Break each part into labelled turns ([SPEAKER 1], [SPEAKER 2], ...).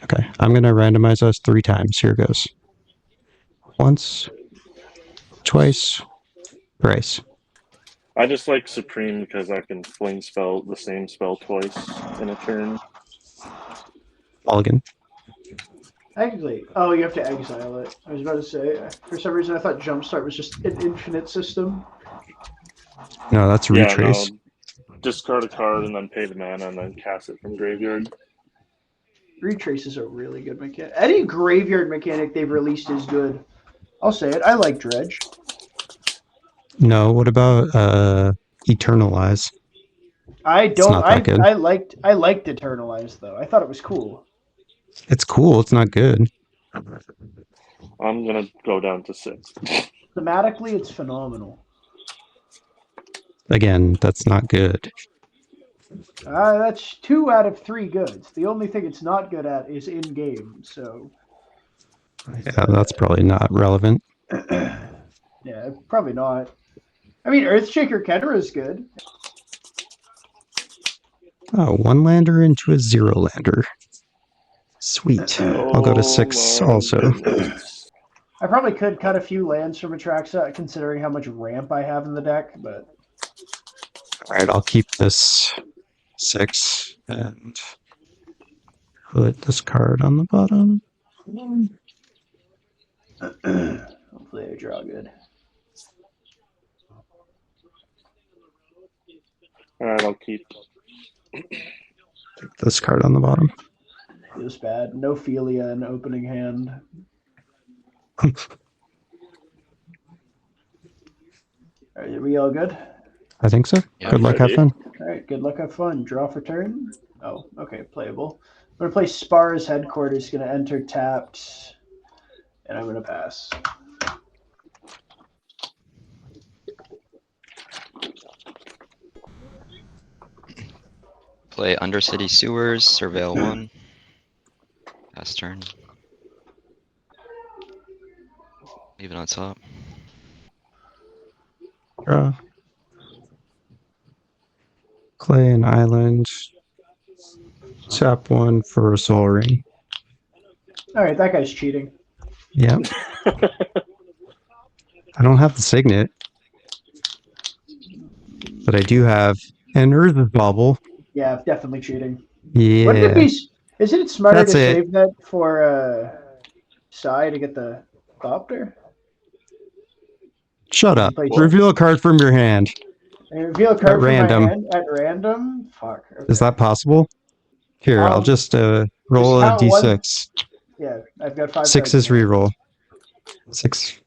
[SPEAKER 1] Okay, I'm going to randomize us 3 times. Here goes. Once, twice, thrice.
[SPEAKER 2] I just like Supreme because I can fling spell the same spell twice in a turn.
[SPEAKER 1] Mulligan.
[SPEAKER 3] Actually, oh, you have to exile it. I was about to say, for some reason, I thought Jumpstart was just an infinite system.
[SPEAKER 1] No, that's
[SPEAKER 2] Yeah,
[SPEAKER 1] Retrace.
[SPEAKER 2] no. Discard a card and then pay the mana and then cast it from graveyard.
[SPEAKER 3] Retrace is a really good mechanic. Any graveyard mechanic they've released is good. I'll say it. I like Dredge.
[SPEAKER 1] No, what about Eternalize?
[SPEAKER 3] I don't.
[SPEAKER 1] not that good.
[SPEAKER 3] I liked Eternalize though. I thought it was cool.
[SPEAKER 1] It's cool. It's not good.
[SPEAKER 2] I'm gonna go down to 6.
[SPEAKER 3] Thematically, it's phenomenal.
[SPEAKER 1] Again, that's not good.
[SPEAKER 3] That's 2 out of 3 goods. The only thing it's not good at is in game. So.
[SPEAKER 1] Yeah, that's probably not relevant.
[SPEAKER 3] Yeah, probably not. I mean, Earthshaker Kennerud is good.
[SPEAKER 1] Oh, 1 lander into a 0 lander. Sweet. I'll go to 6 also.
[SPEAKER 2] Goodness.
[SPEAKER 3] I probably could cut a few lands from Atraxa, considering how much ramp I have in the deck, but...
[SPEAKER 1] Alright, I'll keep this 6 and put this card on the bottom.
[SPEAKER 3] Hopefully I draw good.
[SPEAKER 2] Alright, I'll keep.
[SPEAKER 1] This card on the bottom.
[SPEAKER 3] Feels bad. No Philia in opening hand. Are we all good?
[SPEAKER 1] I think so.
[SPEAKER 4] Yeah,
[SPEAKER 1] Good luck, have
[SPEAKER 2] ready.
[SPEAKER 1] fun.
[SPEAKER 3] Alright, good luck, have fun. Draw for turn. Oh, okay, playable. I'm going to play Spar's Headquarters, going to enter tapped, and I'm going to pass.
[SPEAKER 4] Play Undercity Sewers, Surveil 1. Pass turn. Leave it on top.
[SPEAKER 1] Draw. Play an island. Tap 1 for a soul ring.
[SPEAKER 3] Alright, that guy's cheating.
[SPEAKER 1] Yep. I don't have the signet. But I do have an Earth Bauble.
[SPEAKER 3] Yeah, definitely cheating.
[SPEAKER 1] Yeah.
[SPEAKER 3] Wouldn't it be... Isn't it smarter
[SPEAKER 1] That's
[SPEAKER 3] to
[SPEAKER 1] it.
[SPEAKER 3] save that for SAI to get the Thopter?
[SPEAKER 1] Shut up.
[SPEAKER 3] Play-
[SPEAKER 1] Reveal a card from your hand.
[SPEAKER 3] And reveal a card from
[SPEAKER 1] random.
[SPEAKER 3] my hand at random? Fuck. Okay.
[SPEAKER 1] Is that possible? Here, I'll just roll a
[SPEAKER 3] count one.
[SPEAKER 1] d6.
[SPEAKER 3] Yeah, I've got 5
[SPEAKER 1] 6
[SPEAKER 3] cards
[SPEAKER 1] is
[SPEAKER 3] in hand.
[SPEAKER 1] reroll. 6.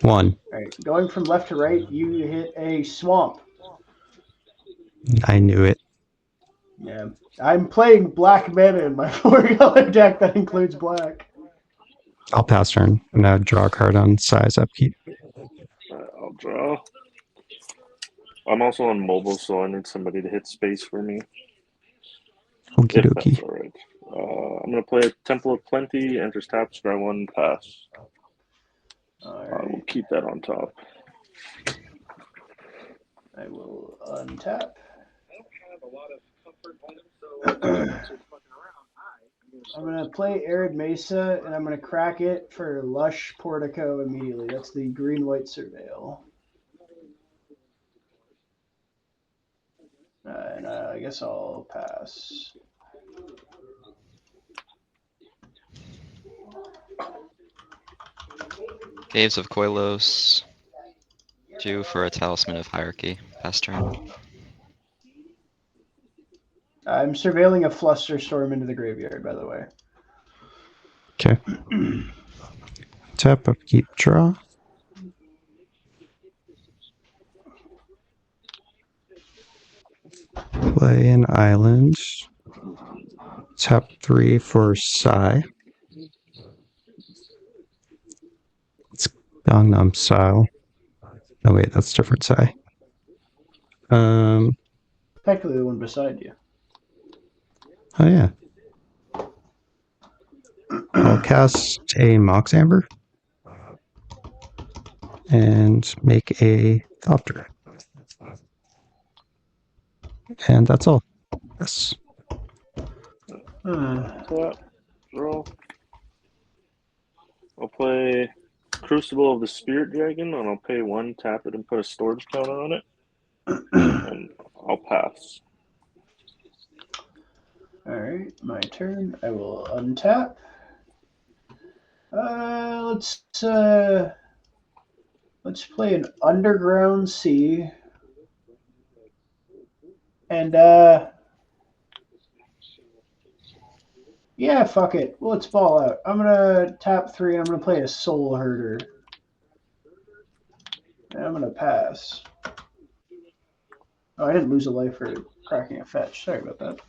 [SPEAKER 1] 1.
[SPEAKER 3] Alright, going from left to right, you hit a swamp.
[SPEAKER 1] I knew it.
[SPEAKER 3] Yeah. I'm playing black mana in my 4-color deck that includes black.
[SPEAKER 1] I'll pass turn. And now draw a card on size upkeep.
[SPEAKER 2] I'll draw. I'm also on mobile, so I need somebody to hit space for me.
[SPEAKER 1] Okie
[SPEAKER 2] If
[SPEAKER 1] dokie.
[SPEAKER 2] that's alright. I'm gonna play a Temple of Plenty, enters tap, draw 1, pass. I will
[SPEAKER 3] Alright,
[SPEAKER 2] keep that on top.
[SPEAKER 3] I will untap. I'm going to play Arid Mesa, and I'm going to crack it for Lush Portico immediately. That's the green-white Surveil. And I guess I'll pass.
[SPEAKER 4] Caves of Koilos. 2 for a Talisman of Hierarchy. Pass turn.
[SPEAKER 3] I'm surveilling a Flusterstorm into the graveyard, by the way.
[SPEAKER 1] Okay. Tap, upkeep, draw. Play an island. Tap 3 for Psy. It's Gangnam Style. Oh wait, that's different Psy.
[SPEAKER 3] Technically the one beside you.
[SPEAKER 1] Oh yeah. I'll cast a Mox Amber and make a Thopter. And that's all. Yes.
[SPEAKER 2] Tap, draw. I'll play Crucible of the Spirit Dragon, and I'll pay 1, tap it, and put a storage counter on it. And I'll pass.
[SPEAKER 3] Alright, my turn. I will untap. Let's play an Underground Sea. And yeah, fuck it. Let's ball out. I'm gonna tap 3. I'm gonna play a Soul Herder. And I'm gonna pass. Oh, I didn't lose a life for cracking a fetch. Sorry about that.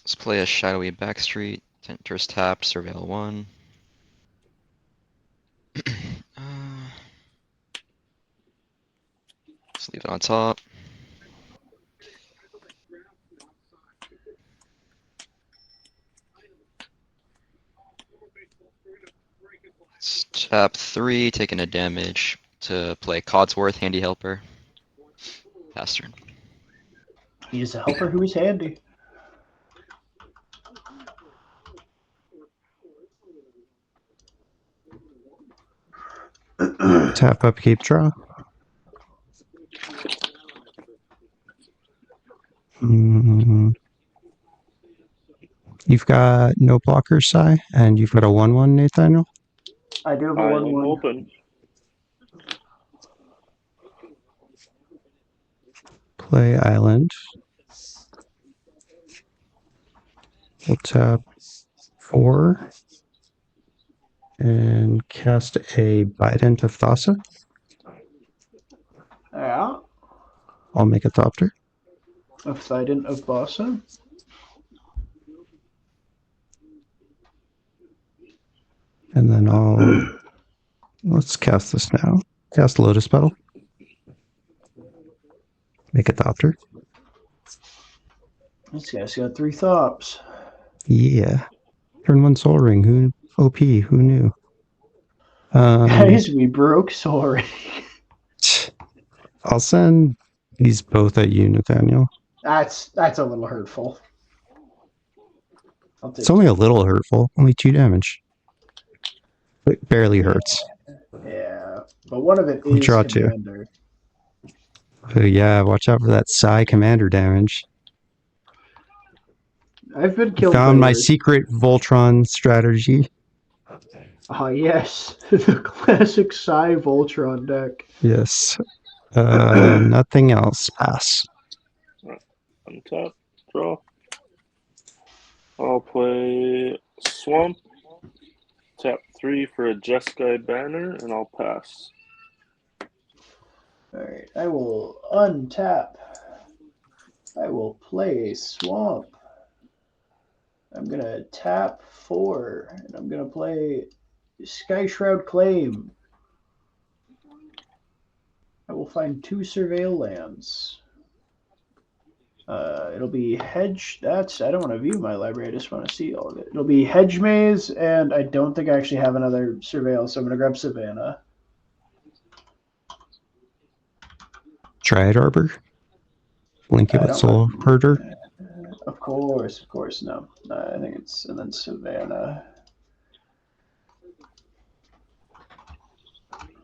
[SPEAKER 4] Let's play a shadowy backstreet. Thopterist tap, surveil 1. Let's leave it on top. Let's tap 3, taking a damage to play Codsworth, Handy Helper. Pass turn.
[SPEAKER 3] He is a helper who is handy.
[SPEAKER 1] Tap up, keep draw. You've got no blockers, Sai, and you've got a 1/1, Nathaniel.
[SPEAKER 3] I do have a
[SPEAKER 2] Island
[SPEAKER 3] 1/1.
[SPEAKER 2] open.
[SPEAKER 1] Play island. We'll tap 4 and cast a Bident of Thassa.
[SPEAKER 3] Yeah.
[SPEAKER 1] I'll make a Thopter.
[SPEAKER 3] Of Thident of Bossa.
[SPEAKER 1] And then let's cast this now. Cast Lotus Petal. Make a Thopter.
[SPEAKER 3] This guy's got 3 Thops.
[SPEAKER 1] Yeah. Turn 1 Soul Ring. Who OP? Who knew?
[SPEAKER 3] Guys, we broke sorry.
[SPEAKER 1] I'll send these both at you, Nathaniel.
[SPEAKER 3] That's a little hurtful.
[SPEAKER 1] It's only a little hurtful. Only 2 damage. It barely hurts.
[SPEAKER 3] Yeah, but one of it
[SPEAKER 1] We'll
[SPEAKER 3] is
[SPEAKER 1] draw 2.
[SPEAKER 3] Commander.
[SPEAKER 1] Oh, yeah, watch out for that Psy Commander damage.
[SPEAKER 3] I've been killed
[SPEAKER 1] Found
[SPEAKER 3] by
[SPEAKER 1] my
[SPEAKER 3] worse.
[SPEAKER 1] secret Voltron strategy.
[SPEAKER 3] Ah, yes. The classic Psy Voltron deck.
[SPEAKER 1] Yes. Nothing else. Pass.
[SPEAKER 2] Untap, draw. I'll play Swamp. Tap 3 for a Jeskai banner, and I'll pass.
[SPEAKER 3] Alright, I will untap. I will play a Swamp. I'm gonna tap 4, and I'm gonna play Sky Shroud Claim. I will find 2 Surveil lands. It'll be Hedge. I don't want to view my library. I just want to see all of it. It'll be Hedge Maze, and I don't think I actually have another Surveil, so I'm gonna grab Savannah.
[SPEAKER 1] Triad Arbor. Link it with Soul Herder.
[SPEAKER 3] Of course, no. I think it's, and then Savannah.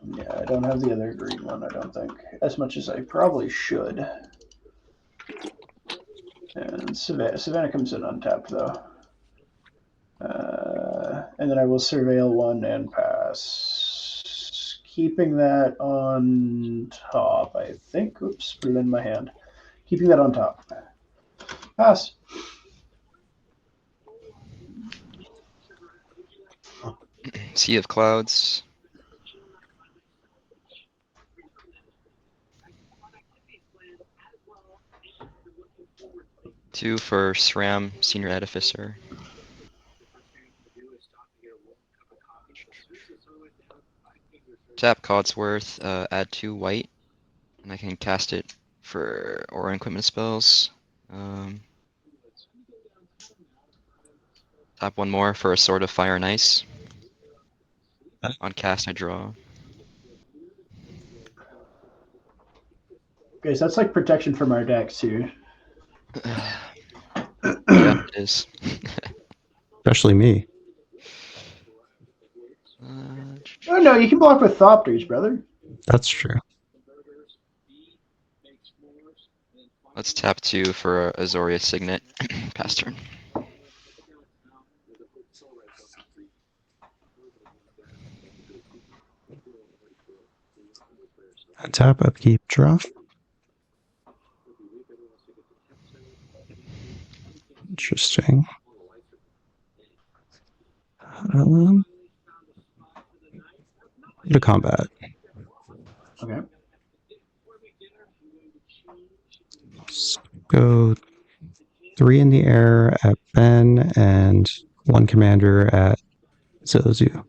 [SPEAKER 3] Yeah, I don't have the other green one, I don't think. As much as I probably should. And Savannah comes in untapped, though. And then I will Surveil 1 and pass. Keeping that on top, I think. Oops, put it in my hand. Keeping that on top. Pass.
[SPEAKER 4] Sea of Clouds. Two for SRAM, Senior Edificer. Tap Codsworth, add 2 white, and I can cast it for Aura Equipment spells. Tap one more for a Sword of Fire and Ice.
[SPEAKER 1] Huh?
[SPEAKER 4] On cast, I draw.
[SPEAKER 3] Guys, that's like protection from our decks too.
[SPEAKER 4] Yeah, it is.
[SPEAKER 1] Especially me.
[SPEAKER 3] Oh no, you can block with Thopters, brother.
[SPEAKER 1] That's true.
[SPEAKER 4] Let's tap 2 for Azoria Signet. Pass turn.
[SPEAKER 1] Tap, upkeep, draw. Interesting. To combat.
[SPEAKER 3] Okay.
[SPEAKER 1] Let's go 3 in the air at Ben and 1 commander at Zozu.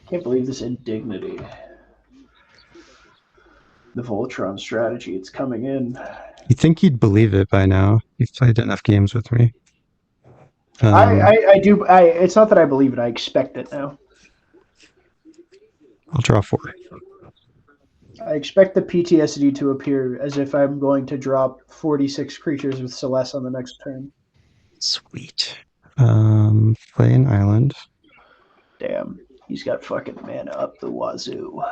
[SPEAKER 3] Can't believe this indignity. The Voltron strategy, it's coming in.
[SPEAKER 1] You'd think you'd believe it by now. You've played enough games with me.
[SPEAKER 3] I do. It's not that I believe it. I expect it now.
[SPEAKER 1] I'll draw 4.
[SPEAKER 3] I expect the PTSD to appear as if I'm going to drop 46 creatures with Celeste on the next turn.
[SPEAKER 1] Sweet. Play an island.
[SPEAKER 3] Damn, he's got fucking mana up the wazoo.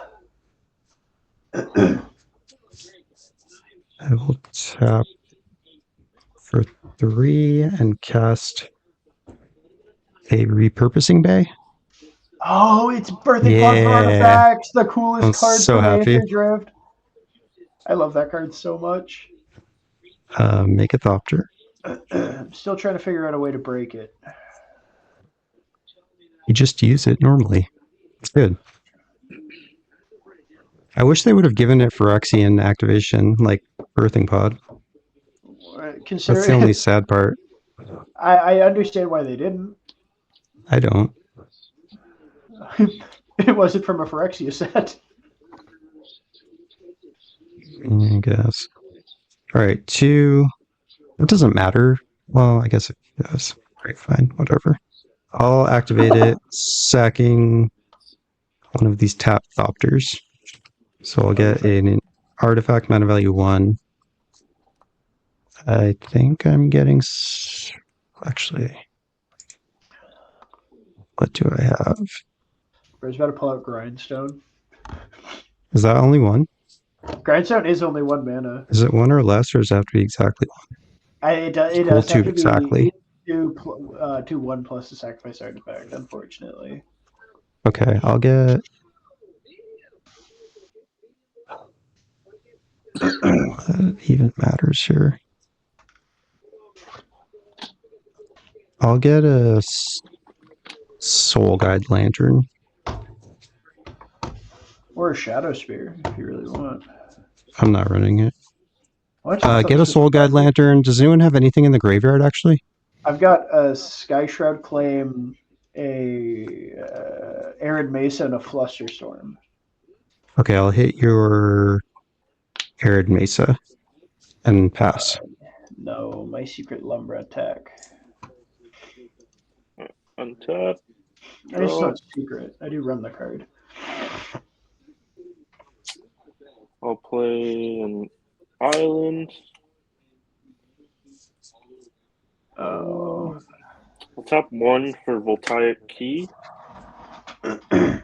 [SPEAKER 1] I will tap for 3 and cast a Repurposing Bay.
[SPEAKER 3] Oh, it's Birthing Clock for Artifacts, the coolest
[SPEAKER 1] I'm
[SPEAKER 3] card
[SPEAKER 1] so
[SPEAKER 3] from
[SPEAKER 1] happy.
[SPEAKER 3] Aether Drift. I love that card so much.
[SPEAKER 1] Make a Thopter.
[SPEAKER 3] I'm still trying to figure out a way to break it.
[SPEAKER 1] You just use it normally. It's good. I wish they would have given it Phyrexian activation, like Birthing Pod. That's the only sad part.
[SPEAKER 3] I understand why they didn't.
[SPEAKER 1] I don't.
[SPEAKER 3] It wasn't from a Phyrexia set.
[SPEAKER 1] I guess. Alright, 2. It doesn't matter. Well, I guess it does. Alright, fine. Whatever. I'll activate it, sacking one of these tap Thopters. So I'll get an artifact mana value 1. I think I'm getting... Actually... What do I have?
[SPEAKER 3] I was about to pull out Grindstone.
[SPEAKER 1] Is that only 1?
[SPEAKER 3] Grindstone is only 1 mana.
[SPEAKER 1] Is it 1 or less, or does it have to be exactly 1?
[SPEAKER 3] It does
[SPEAKER 1] Pull
[SPEAKER 3] have
[SPEAKER 1] 2
[SPEAKER 3] to
[SPEAKER 1] exactly.
[SPEAKER 3] be 2/1 plus the sacrifice artifact, unfortunately.
[SPEAKER 1] Okay, I'll get... What even matters here? I'll get a Soul Guide Lantern.
[SPEAKER 3] Or a Shadow Spear, if you really want.
[SPEAKER 1] I'm not running it.
[SPEAKER 3] What?
[SPEAKER 1] Get a Soul Guide Lantern. Does anyone have anything in the graveyard, actually?
[SPEAKER 3] I've got a Sky Shroud Claim, a Arid Mesa, and a Flusterstorm.
[SPEAKER 1] Okay, I'll hit your Arid Mesa and pass.
[SPEAKER 3] No, my Secret Lumbra attack.
[SPEAKER 2] Untap.
[SPEAKER 3] It's not secret. I do run the card.
[SPEAKER 2] I'll play an island.
[SPEAKER 3] Oh.
[SPEAKER 2] I'll tap 1 for Voltaic Key. And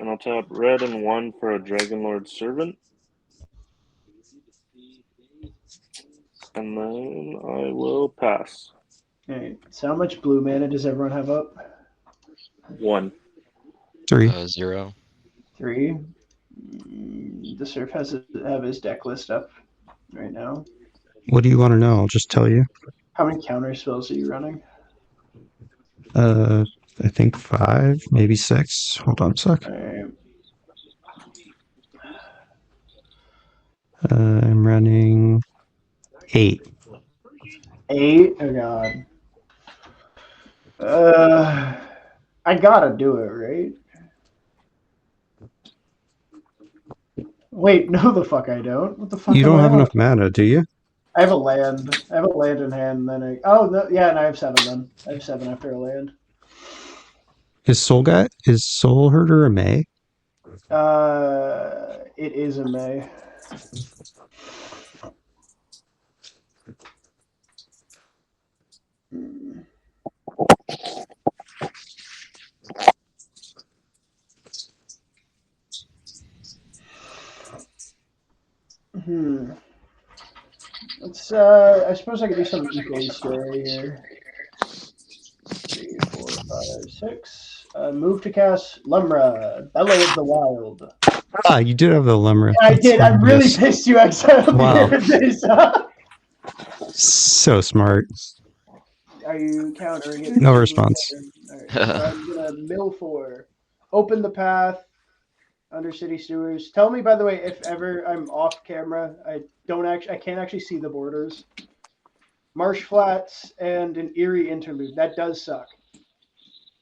[SPEAKER 2] I'll tap red and 1 for a Dragonlord Servant. And then I will pass.
[SPEAKER 3] Alright, so how much blue mana does everyone have up?
[SPEAKER 2] 1.
[SPEAKER 1] 3.
[SPEAKER 4] 0.
[SPEAKER 3] 3. The Surf has have his deck list up right now.
[SPEAKER 1] What do you want to know? I'll just tell you.
[SPEAKER 3] How many counter spells are you running?
[SPEAKER 1] I think 5, maybe 6. Hold on a sec.
[SPEAKER 3] Alright.
[SPEAKER 1] I'm running 8.
[SPEAKER 3] 8? Oh god. I gotta do it, right? Wait, no the fuck I don't. What the fuck
[SPEAKER 1] You
[SPEAKER 3] am
[SPEAKER 1] don't
[SPEAKER 3] I
[SPEAKER 1] have
[SPEAKER 3] on?
[SPEAKER 1] enough mana, do you?
[SPEAKER 3] I have a land. I have a land in hand. Then oh no, yeah, and I have 7. Then I have 7 after a land.
[SPEAKER 1] Is Soul Herder a May?
[SPEAKER 3] It is a May. Let's. I suppose I could do something equally scary here. 3, 4, 5, 6. Move to cast Lumra, Bellow of the Wild.
[SPEAKER 1] Ah, you did have the Lemur.
[SPEAKER 3] I did. I'm really
[SPEAKER 1] Yes.
[SPEAKER 3] pissed you exiled
[SPEAKER 1] Wow.
[SPEAKER 3] me with this.
[SPEAKER 1] So smart.
[SPEAKER 3] Are you countering it?
[SPEAKER 1] No response.
[SPEAKER 3] Alright, so I'm gonna mill 4. Open the path. Undercity Stewards. Tell me, by the way, if ever I'm off camera, I can't actually see the borders. Marsh Flats and an eerie interlude. That does suck.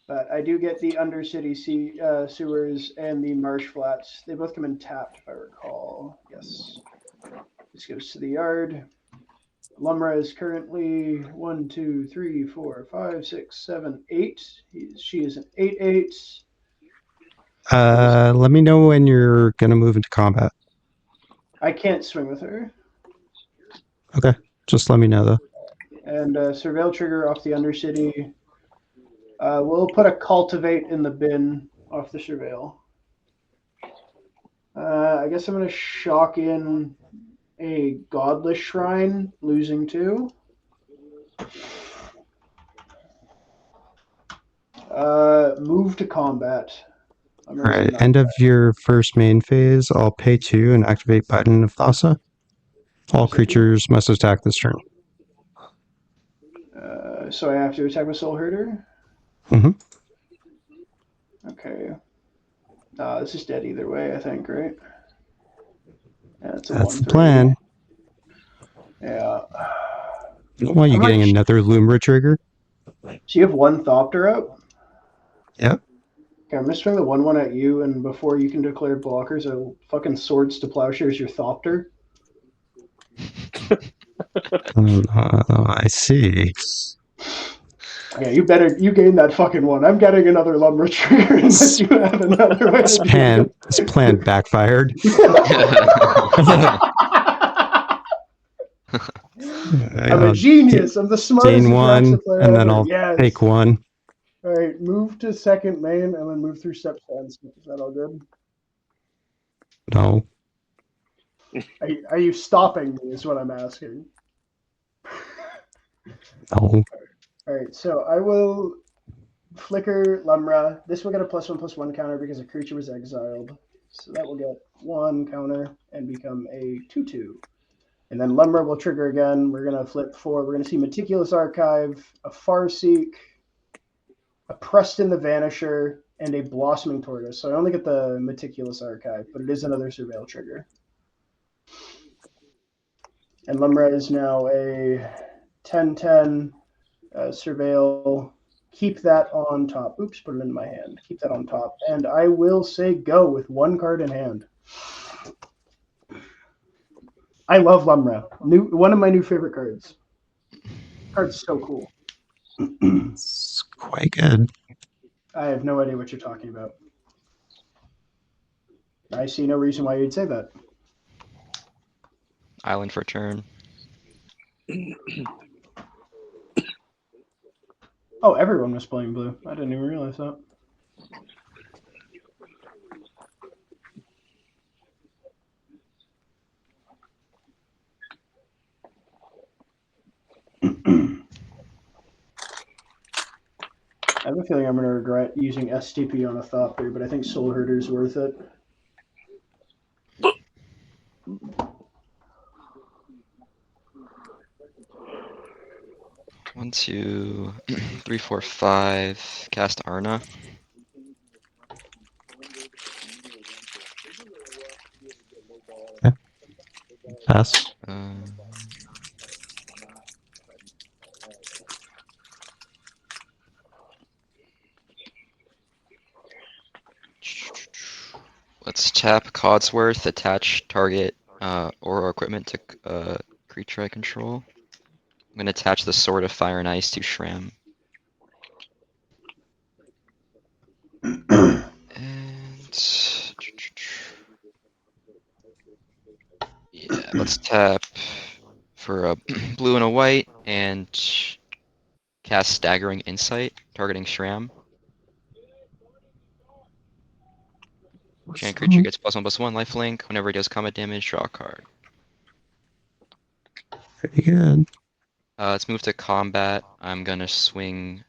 [SPEAKER 3] But I do get the Undercity Sewers and the Marsh Flats. They both come in tapped, if I recall. Yes. This goes to the yard. Lumra is currently 1, 2, 3, 4, 5, 6, 7, 8. She is an 8/8.
[SPEAKER 1] Let me know when you're gonna move into combat.
[SPEAKER 3] I can't swing with her.
[SPEAKER 1] Okay, just let me know though.
[SPEAKER 3] And Surveil trigger off the Undercity. We'll put a Cultivate in the bin off the Surveil. I guess I'm going to shock in a Godless Shrine, losing 2. Move to combat.
[SPEAKER 1] Alright, end of your first main phase, I'll pay 2 and activate Biden of Thassa. All creatures must attack this turn.
[SPEAKER 3] So I have to attack with Soul Herder?
[SPEAKER 1] Mm-hmm.
[SPEAKER 3] Okay. This is dead either way, I think, right? Yeah,
[SPEAKER 1] That's the plan.
[SPEAKER 3] Yeah.
[SPEAKER 1] Why are you getting another Lumra trigger?
[SPEAKER 3] So you have 1 Thopter out?
[SPEAKER 1] Yep.
[SPEAKER 3] Okay, I'm going to swing the 1/1 at you, and before you can declare blockers, I'll fucking Swords to Plowshares your Thopter.
[SPEAKER 1] I see.
[SPEAKER 3] Yeah, you gain that fucking 1. I'm getting another Lumber trigger unless you have another way to do it.
[SPEAKER 1] This plan backfired.
[SPEAKER 3] I'm a genius. I'm the smartest
[SPEAKER 1] gain 1,
[SPEAKER 3] Atraxa player
[SPEAKER 1] and then
[SPEAKER 3] ever.
[SPEAKER 1] I'll
[SPEAKER 3] Yes.
[SPEAKER 1] take 1.
[SPEAKER 3] All right, move to second main, and then move through step fence. Is that all good?
[SPEAKER 1] No.
[SPEAKER 3] Are you stopping me? Is what I'm asking.
[SPEAKER 1] No.
[SPEAKER 3] All right, so I will flicker Lumra. This will get a +1/+1 counter because a creature was exiled. So that will get 1 counter and become a 2/2. And then Lumra will trigger again. We're going to flip 4. We're going to see Meticulous Archive, a Farseek, a Preston the Vanisher, and a Blossoming Tortoise. So I only get the Meticulous Archive, but it is another Surveil trigger. And Lumra is now a 10/10 Surveil. Keep that on top. Oops, put it in my hand. Keep that on top. And I will say go with 1 card in hand. I love Lumra. One of my new favorite cards. Card's so cool.
[SPEAKER 1] It's quite good.
[SPEAKER 3] I have no idea what you're talking about. I see no reason why you'd say that.
[SPEAKER 4] Island for turn.
[SPEAKER 3] Oh, everyone was playing blue. I didn't even realize that. I have a feeling I'm going to regret using STP on a Thopter, but I think Soul Herder's worth it.
[SPEAKER 4] One, 2, 3, 4, 5. Cast Arna.
[SPEAKER 1] Pass.
[SPEAKER 4] Let's tap Codsworth, attach target or equipment to creature I control. I'm going to attach the Sword of Fire and Ice to Shram. And yeah, let's tap for a blue and a white and cast Staggering Insight, targeting Shram. Giant creature gets +1/+1 lifelink. Whenever it does combat damage, draw a card.
[SPEAKER 1] Pretty good.
[SPEAKER 4] Let's move to combat. I'm gonna swing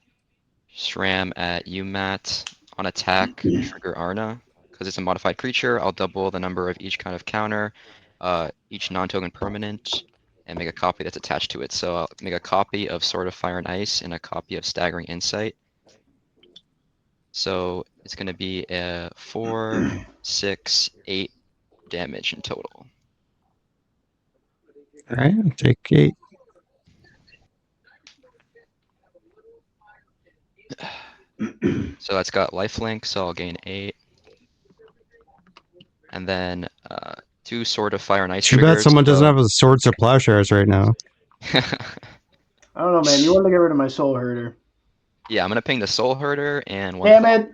[SPEAKER 4] Shram at UMAT on attack, trigger Arna. Because it's a modified creature, I'll double the number of each kind of counter, each non-token permanent, and make a copy that's attached to it. So I'll make a copy of Sword of Fire and Ice and a copy of Staggering Insight. So it's gonna be 4, 6, 8 damage in total.
[SPEAKER 1] All right, take 8.
[SPEAKER 4] So that's got lifelink, so I'll gain 8. And then 2 Sword of Fire and Ice
[SPEAKER 1] Too bad
[SPEAKER 4] triggers.
[SPEAKER 1] someone doesn't
[SPEAKER 4] so-
[SPEAKER 1] have a Swords of Plowshares right now.
[SPEAKER 3] I don't know, man. You want to get rid of my Soul Herder.
[SPEAKER 4] Yeah, I'm gonna ping the Soul Herder and one.
[SPEAKER 3] Damn it!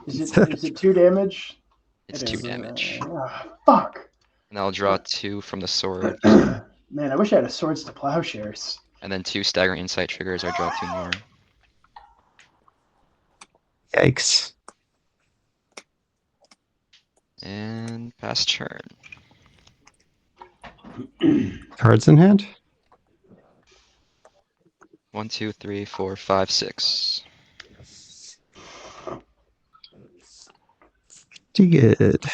[SPEAKER 4] Thopter.
[SPEAKER 3] Is it 2 damage?
[SPEAKER 4] It's
[SPEAKER 3] It
[SPEAKER 4] 2
[SPEAKER 3] is,
[SPEAKER 4] damage.
[SPEAKER 3] Fuck!
[SPEAKER 4] And I'll draw 2 from the sword.
[SPEAKER 3] Man, I wish I had a Swords to Plowshares.
[SPEAKER 4] And then 2 Staggering Insight triggers, I draw 2 more.
[SPEAKER 1] Yikes.
[SPEAKER 4] And pass turn.
[SPEAKER 1] Cards in hand?
[SPEAKER 4] 1, 2, 3, 4, 5, 6.
[SPEAKER 1] Pretty good.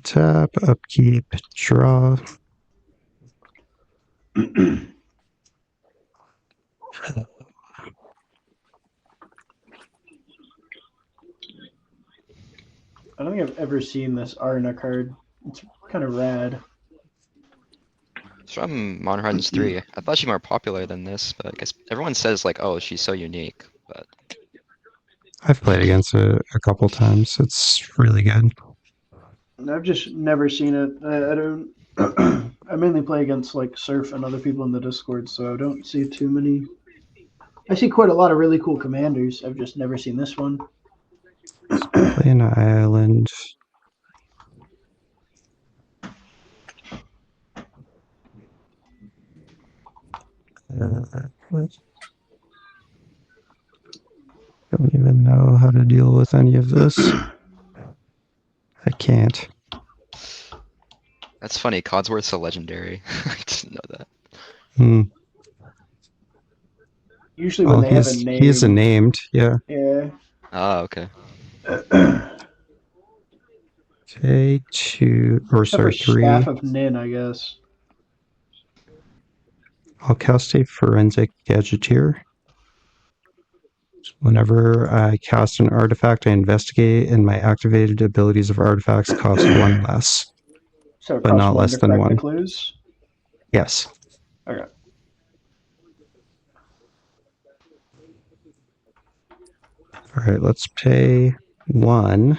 [SPEAKER 1] Tap, upkeep, draw.
[SPEAKER 3] I don't think I've ever seen this Arna card. It's kind of rad.
[SPEAKER 4] It's from Modern Horizons 3. I thought she'd be more popular than this, but I guess everyone says like, oh, she's so unique. But
[SPEAKER 1] I've played against it a couple times. It's really good.
[SPEAKER 3] I've just never seen it. I don't. I mainly play against like Surf and other people in the Discord, so I don't see too many. I see quite a lot of really cool commanders. I've just never seen this one.
[SPEAKER 1] Play an island. What? Don't even know how to deal with any of this. I can't.
[SPEAKER 4] that's funny. Codsworth's a legendary. I didn't know that.
[SPEAKER 1] Hmm.
[SPEAKER 3] Usually when
[SPEAKER 1] Well,
[SPEAKER 3] they have a name.
[SPEAKER 1] he is a named, yeah.
[SPEAKER 3] Yeah.
[SPEAKER 4] Ah, okay.
[SPEAKER 1] Okay, 2, or
[SPEAKER 3] Except for
[SPEAKER 1] sorry, 3.
[SPEAKER 3] Staff of Nin, I guess.
[SPEAKER 1] I'll cast a Forensic Gadgeteer. Whenever I cast an artifact, I investigate, and my activated abilities of artifacts cost 1 less.
[SPEAKER 3] So it
[SPEAKER 1] But
[SPEAKER 3] costs
[SPEAKER 1] not
[SPEAKER 3] 1
[SPEAKER 1] less
[SPEAKER 3] to
[SPEAKER 1] than
[SPEAKER 3] correct the
[SPEAKER 1] 1.
[SPEAKER 3] clues.
[SPEAKER 1] Yes.
[SPEAKER 3] Okay.
[SPEAKER 1] All right, let's pay 1.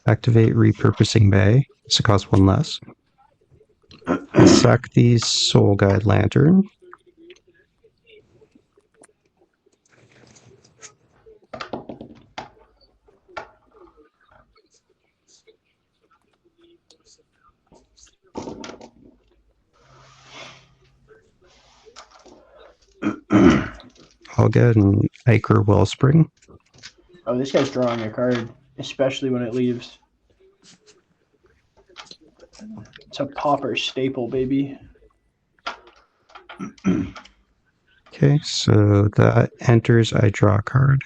[SPEAKER 1] Activate Repurposing Bay. So it costs 1 less. Sack the Soul Guide Lantern. I'll get an Ichor Wellspring.
[SPEAKER 3] Oh, this guy's drawing a card, especially when it leaves. It's a Pauper staple, baby.
[SPEAKER 1] Okay, so that enters, I draw a card.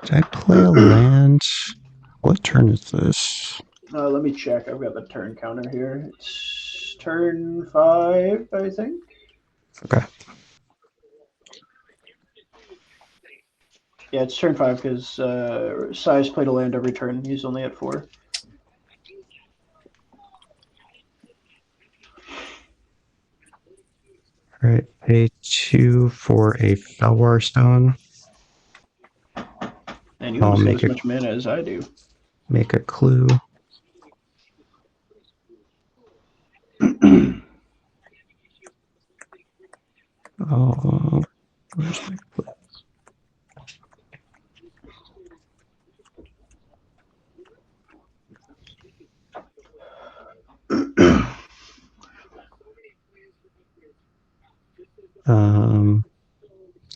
[SPEAKER 1] Did I play a land? What turn is this?
[SPEAKER 3] Let me check. I've got the turn counter here. It's turn 5, I think.
[SPEAKER 1] Okay.
[SPEAKER 3] Yeah, it's turn 5 because Sai's played a land every turn. He's only at 4.
[SPEAKER 1] All right, pay 2 for a Felwar Stone.
[SPEAKER 3] And you You
[SPEAKER 1] I'll
[SPEAKER 3] almost have
[SPEAKER 1] make
[SPEAKER 3] as
[SPEAKER 1] it.
[SPEAKER 3] much mana as I do.
[SPEAKER 1] Make a clue. Oh, where's my clue?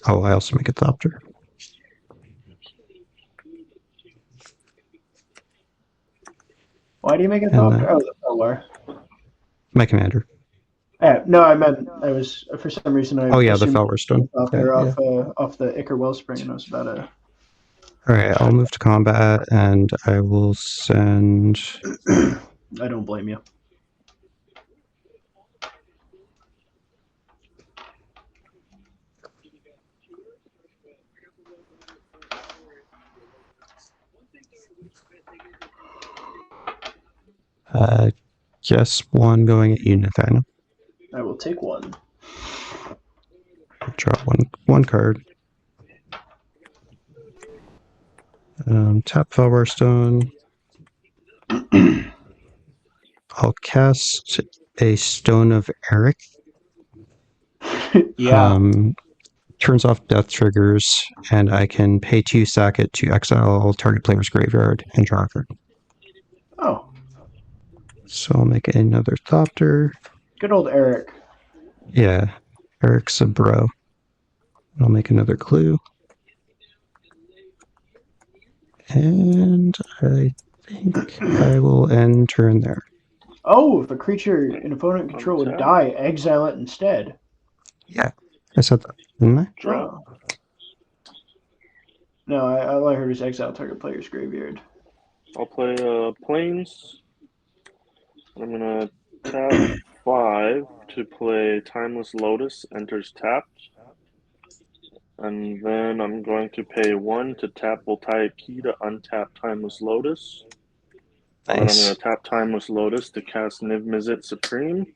[SPEAKER 1] Oh, I also make a Thopter.
[SPEAKER 3] Why do you make a
[SPEAKER 1] And
[SPEAKER 3] Thopter?
[SPEAKER 1] then-
[SPEAKER 3] Oh, the Felwar.
[SPEAKER 1] My commander.
[SPEAKER 3] No, I meant I was for some reason I
[SPEAKER 1] Oh yeah, the
[SPEAKER 3] assumed
[SPEAKER 1] Felwar Stone.
[SPEAKER 3] Thopter
[SPEAKER 1] Yeah.
[SPEAKER 3] off the Ichor Wellspring, and I was about to.
[SPEAKER 1] All right, I'll move to combat, and I will send.
[SPEAKER 3] I don't blame you.
[SPEAKER 1] Just one going at Unifier.
[SPEAKER 3] I will take one.
[SPEAKER 1] Draw one card. Tap Felwar Stone. I'll cast a Stone of Eric.
[SPEAKER 3] Yeah.
[SPEAKER 1] Turns off death triggers, and I can pay 2, sack it to exile target player's graveyard and draw a card.
[SPEAKER 3] Oh,
[SPEAKER 1] So I'll make another Thopter.
[SPEAKER 3] good old Eric.
[SPEAKER 1] Yeah, Eric's a bro. I'll make another clue. And I think I will end turn there.
[SPEAKER 3] Oh, if a creature in opponent control would die, exile it instead.
[SPEAKER 1] Yeah, I said that, didn't I?
[SPEAKER 2] Draw.
[SPEAKER 3] Oh. No, all I heard was exile target player's graveyard.
[SPEAKER 2] I'll play Plains. I'm gonna tap 5 to play Timeless Lotus, enters tapped. And then I'm going to pay 1 to tap Voltaic Key to untap Timeless Lotus. And then I'm
[SPEAKER 1] Nice.
[SPEAKER 2] going to tap Timeless Lotus to cast Niv-Mizzet Supreme.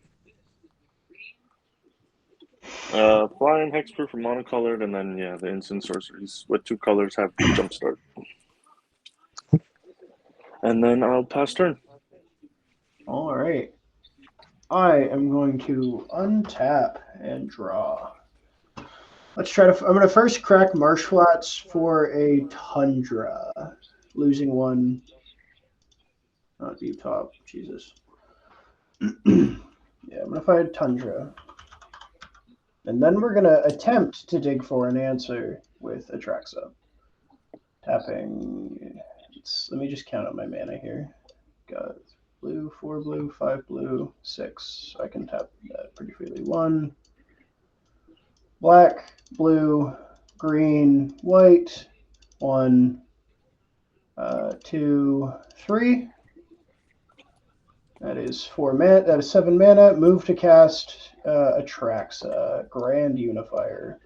[SPEAKER 2] Flying Hexproof for monocolored, and then, yeah, the instant sorceries with 2 colors have Jumpstart. And then I'll pass turn.
[SPEAKER 3] All right. I am going to untap and draw. Let's try to. I'm going to first crack Marsh Flats for a Tundra. Losing one. Not deep top. Jesus. Yeah, I'm going to find Tundra. And then we're going to attempt to dig for an answer with Atraxa. Tapping. Let me just count out my mana here. Got blue, 4 blue, 5 blue, 6. I can tap that pretty freely. 1. Black, blue, green, white. 1, 2, 3. That is 4 mana. That is 7 mana. Move to cast Atraxa, Grand Unifier.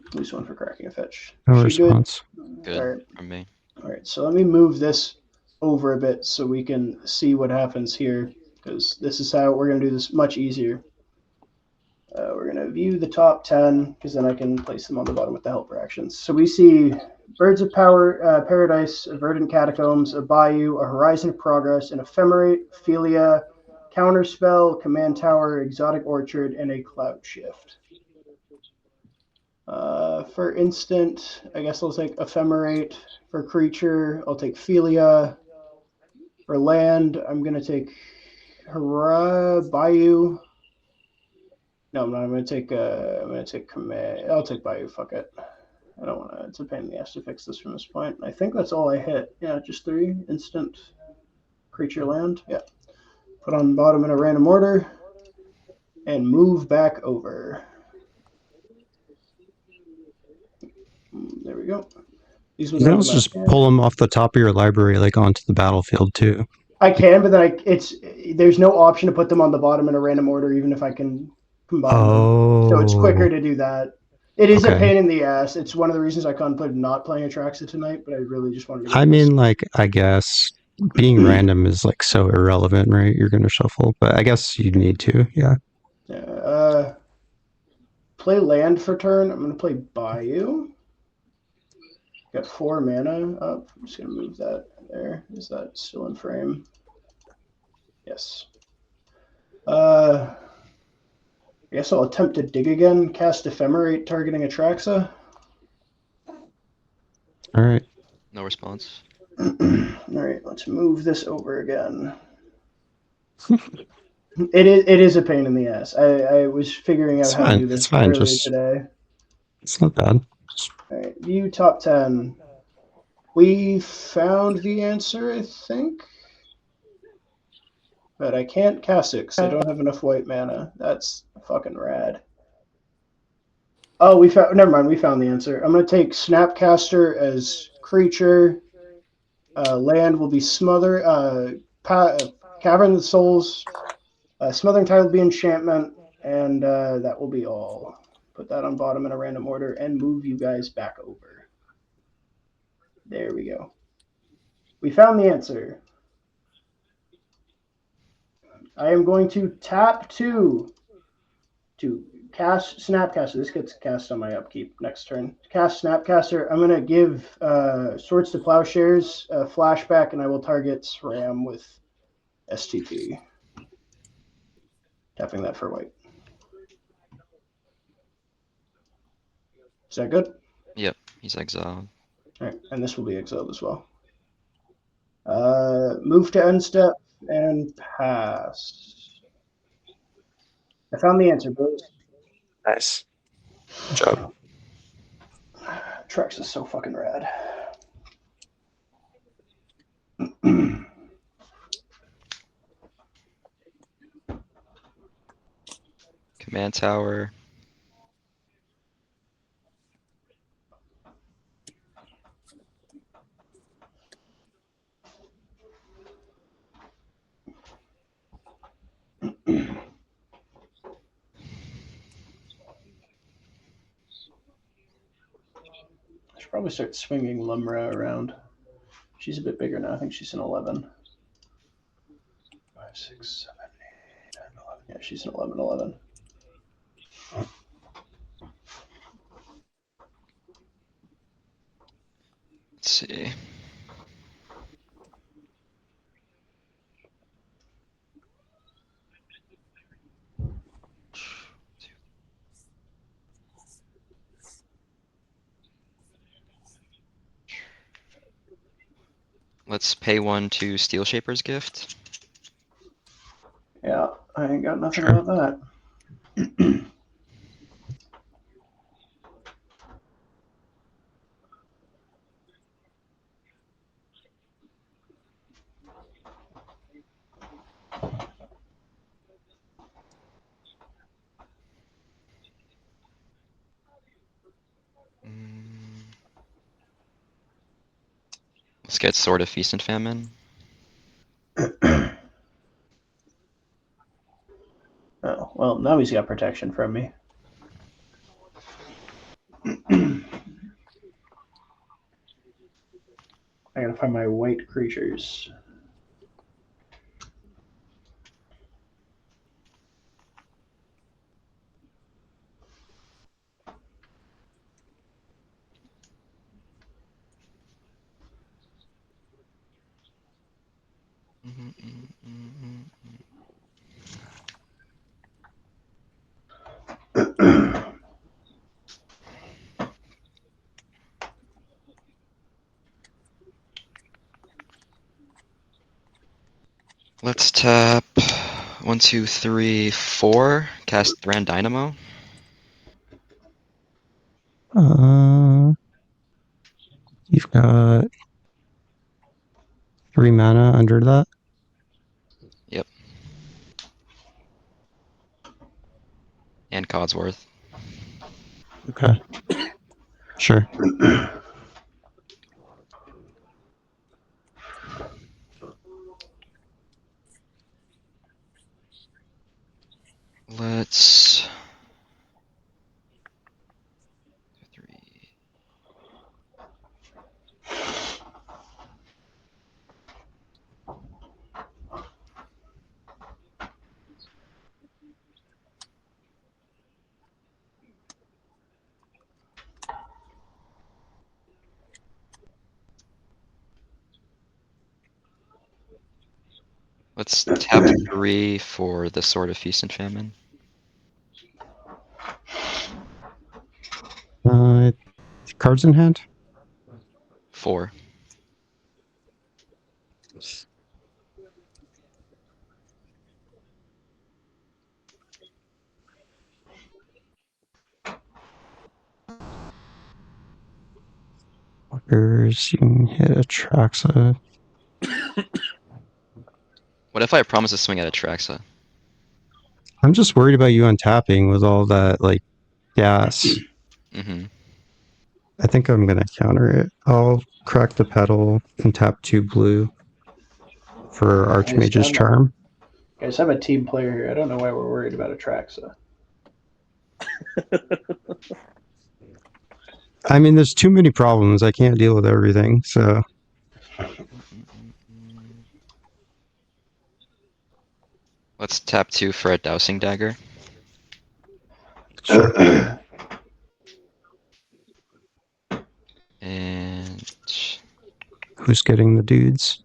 [SPEAKER 3] At least one for cracking a fetch.
[SPEAKER 1] No
[SPEAKER 3] She good?
[SPEAKER 1] response.
[SPEAKER 4] Good
[SPEAKER 3] All right.
[SPEAKER 4] from me.
[SPEAKER 3] All right. So let me move this over a bit so we can see what happens here, because this is how we're going to do this much easier. We're going to view the top 10, because then I can place them on the bottom with the helper actions. So we see Birds of Power, Paradise, Verdant Catacombs, a Bayou, a Horizon of Progress, an Ephemerate, Philia, Counterspell, Command Tower, Exotic Orchard, and a Cloud Shift. For instant, I guess I'll take Ephemerate. For creature, I'll take Philia. For land, I'm going to take Bayou. No, I'm not. I'm gonna take command. I'll take Bayou. Fuck it. I don't want to. It's a pain in the ass to fix this from this point. I think that's all I hit. Yeah, just 3 instant creature land. Yeah. Put on the bottom in a random order, and move back over. There we go. These
[SPEAKER 1] You can also just pull them off the top of your library, like onto the battlefield too.
[SPEAKER 3] I can, but then there's no option to put them on the bottom in a random order, even if I can combine them. So it's quicker to do that. It is a pain in the ass. It's one of the reasons I contemplated not playing Atraxa tonight, but I really just wanted to.
[SPEAKER 1] I mean, like, I guess being random is like so irrelevant, right? You're going to shuffle, but I guess you need to, yeah.
[SPEAKER 3] Play land for turn. I'm going to play Bayou. Got 4 mana up. I'm just gonna move that there. Is that still in frame? Yes. I guess I'll attempt to dig again. Cast Ephemerate targeting Atraxa.
[SPEAKER 1] All right.
[SPEAKER 4] No response.
[SPEAKER 3] All right, let's move this over again. It is a pain in the ass. I was figuring out
[SPEAKER 1] It's
[SPEAKER 3] how
[SPEAKER 1] fine.
[SPEAKER 3] to do this
[SPEAKER 1] It's fine.
[SPEAKER 3] earlier
[SPEAKER 1] Just
[SPEAKER 3] today.
[SPEAKER 1] it's not bad. Just,
[SPEAKER 3] All right, view top 10. We found the answer, I think. But I can't cast it because I don't have enough white mana. That's fucking rad. Oh, we found. Never mind. We found the answer. I'm gonna take Snapcaster as creature. Land will be Smother. Cavern of the Souls. Smothering Tide will be enchantment, and that will be all. Put that on bottom in a random order and move you guys back over. There we go. We found the answer. I am going to tap 2 to cast Snapcaster. This gets cast on my upkeep next turn. Cast Snapcaster. I'm going to give Swords to Plowshares a flashback, and I will target SRAM with STP. Tapping that for white. Is that good?
[SPEAKER 4] Yep, he's exiled.
[SPEAKER 3] All right, and this will be exiled as well. Move to end step and pass. I found the answer, boys.
[SPEAKER 1] nice. Good job.
[SPEAKER 3] Trex is so fucking rad.
[SPEAKER 4] Command tower.
[SPEAKER 3] I should probably start swinging Lumra around. She's a bit bigger now. I think she's an 11. 5, 6, 7, 8, 9, 11. Yeah, she's an 11, 11.
[SPEAKER 4] Let's see. Let's pay 1 to Steel Shaper's Gift.
[SPEAKER 3] Yeah, I ain't got nothing
[SPEAKER 1] Sure.
[SPEAKER 3] about that.
[SPEAKER 4] Let's get Sword of Feast and Famine.
[SPEAKER 3] Oh, well, now he's got protection from me. I gotta find my white creatures.
[SPEAKER 4] Let's tap 1, 2, 3, 4. Cast Thran Dynamo.
[SPEAKER 1] You've got 3 mana under that.
[SPEAKER 4] Yep. And Codsworth.
[SPEAKER 1] Okay. Sure.
[SPEAKER 4] Let's 3. Let's tap 3 for the Sword of Feast and Famine.
[SPEAKER 1] Cards in hand?
[SPEAKER 4] 4.
[SPEAKER 1] Walkers, you can hit Atraxa.
[SPEAKER 4] What if I promise to swing at Atraxa?
[SPEAKER 1] I'm just worried about you untapping with all that, like, gas.
[SPEAKER 4] Mm-hmm.
[SPEAKER 1] I think I'm gonna counter it. I'll crack the pedal and tap 2 blue for Archmage's Charm.
[SPEAKER 3] Guys, I'm a team player here. I don't know why we're worried about Atraxa.
[SPEAKER 1] I mean, there's too many problems. I can't deal with everything, so...
[SPEAKER 4] Let's tap 2 for a Dowsing Dagger.
[SPEAKER 1] Sure.
[SPEAKER 4] And
[SPEAKER 1] Who's getting the dudes?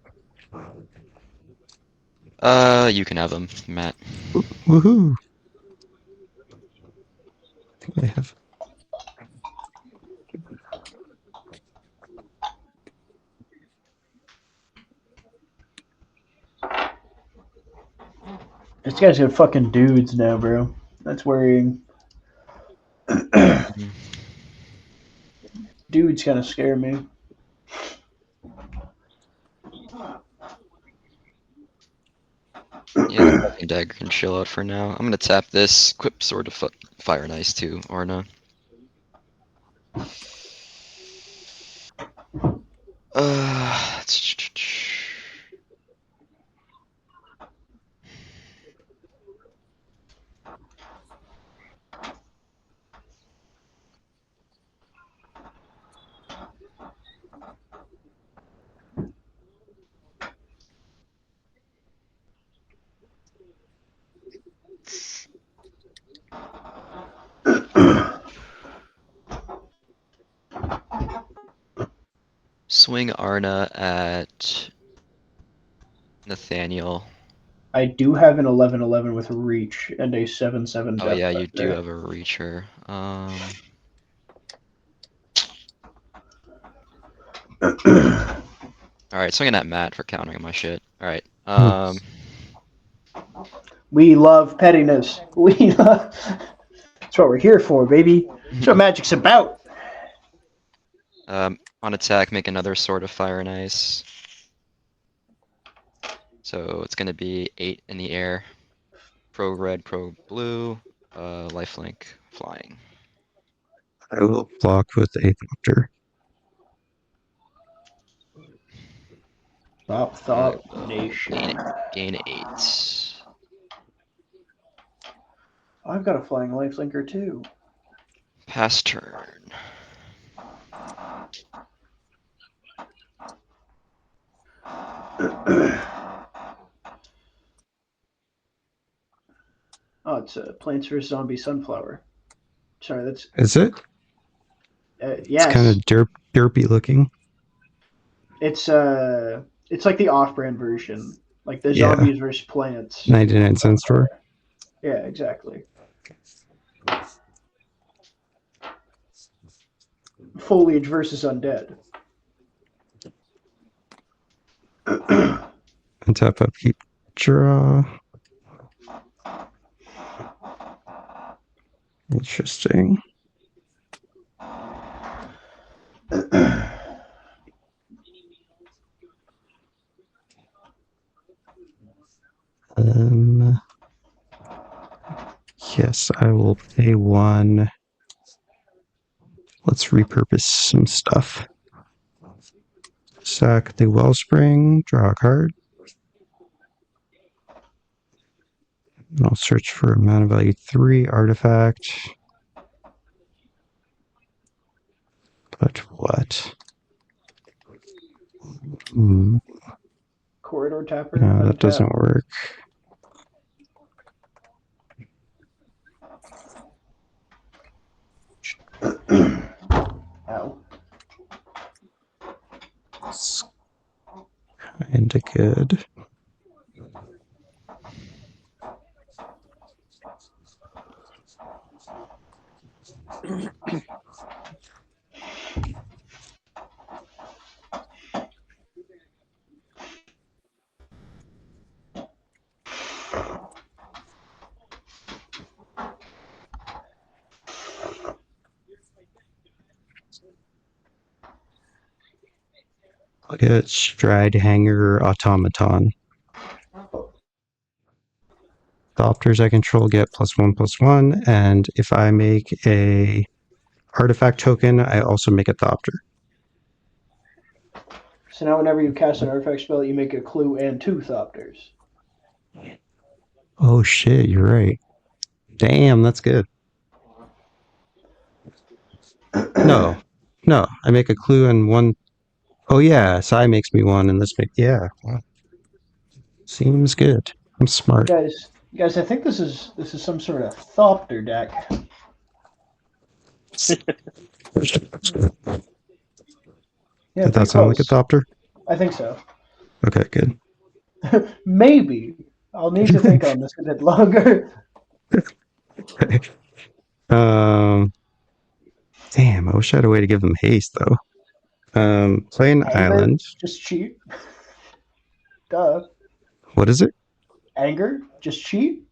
[SPEAKER 4] you can have them, Matt.
[SPEAKER 1] Woohoo! I think I have...
[SPEAKER 3] This guy's got fucking dudes now, bro. That's worrying. Dudes kind of scare me.
[SPEAKER 4] Yeah, Dowsing Dagger can chill out for now. I'm gonna tap this, equip Sword of Fire and Ice to Arna. Uh, swing Arna at Nathaniel.
[SPEAKER 3] I do have an 11/11 with reach and a 7/7
[SPEAKER 4] Oh
[SPEAKER 3] depth.
[SPEAKER 4] yeah, you do
[SPEAKER 3] vector.
[SPEAKER 4] have a Reacher. Alright, swinging at Matt for countering my shit. Alright,
[SPEAKER 3] We love pettiness. We love. That's what we're here for, baby. That's what Magic's about.
[SPEAKER 4] on attack, make another Sword of Fire and Ice. So it's gonna be 8 in the air. Pro red, pro blue, lifelink, flying.
[SPEAKER 1] I will block with a Thopter.
[SPEAKER 3] Thop Nation.
[SPEAKER 4] Gain 8.
[SPEAKER 3] I've got a flying lifelinker too.
[SPEAKER 4] Pass turn.
[SPEAKER 3] Oh, it's a Plants vs Zombie Sunflower. Sorry, that's
[SPEAKER 1] Is it?
[SPEAKER 3] yes.
[SPEAKER 1] It's kind of derpy looking.
[SPEAKER 3] It's like the off-brand version, like the
[SPEAKER 1] Yeah.
[SPEAKER 3] zombies versus plants.
[SPEAKER 1] 99-cent store.
[SPEAKER 3] Yeah, exactly. Foliage versus undead.
[SPEAKER 1] And tap up, keep draw. Interesting. Yes, I will pay 1. Let's repurpose some stuff. Sack the Wellspring, draw a card. And I'll search for a mana value 3 artifact. But what?
[SPEAKER 3] Corridor Tapper.
[SPEAKER 1] No, that doesn't work.
[SPEAKER 3] Ow.
[SPEAKER 1] It's kinda good. I'll get Stride Hanger Automaton. Thopters I control get +1/+1, and if I make a artifact token, I also make a Thopter.
[SPEAKER 3] So now whenever you cast an artifact spell, you make a clue and 2 Thopters.
[SPEAKER 1] Oh shit, you're right. Damn, that's good. No, I make a clue and 1. Oh yeah, Sai makes me 1, and this makes, yeah. Seems good. I'm smart.
[SPEAKER 3] Guys, I think this is some sort of Thopter deck. Yeah,
[SPEAKER 1] Did that
[SPEAKER 3] pretty
[SPEAKER 1] sound like a
[SPEAKER 3] close.
[SPEAKER 1] Thopter?
[SPEAKER 3] I think so.
[SPEAKER 1] Okay, good.
[SPEAKER 3] Maybe. I'll need to think on this a bit longer.
[SPEAKER 1] Damn, I wish I had a way to give them haste though. Play an
[SPEAKER 3] Anger?
[SPEAKER 1] island.
[SPEAKER 3] Just cheat. Duh.
[SPEAKER 1] What is it?
[SPEAKER 3] Anger? Just cheat?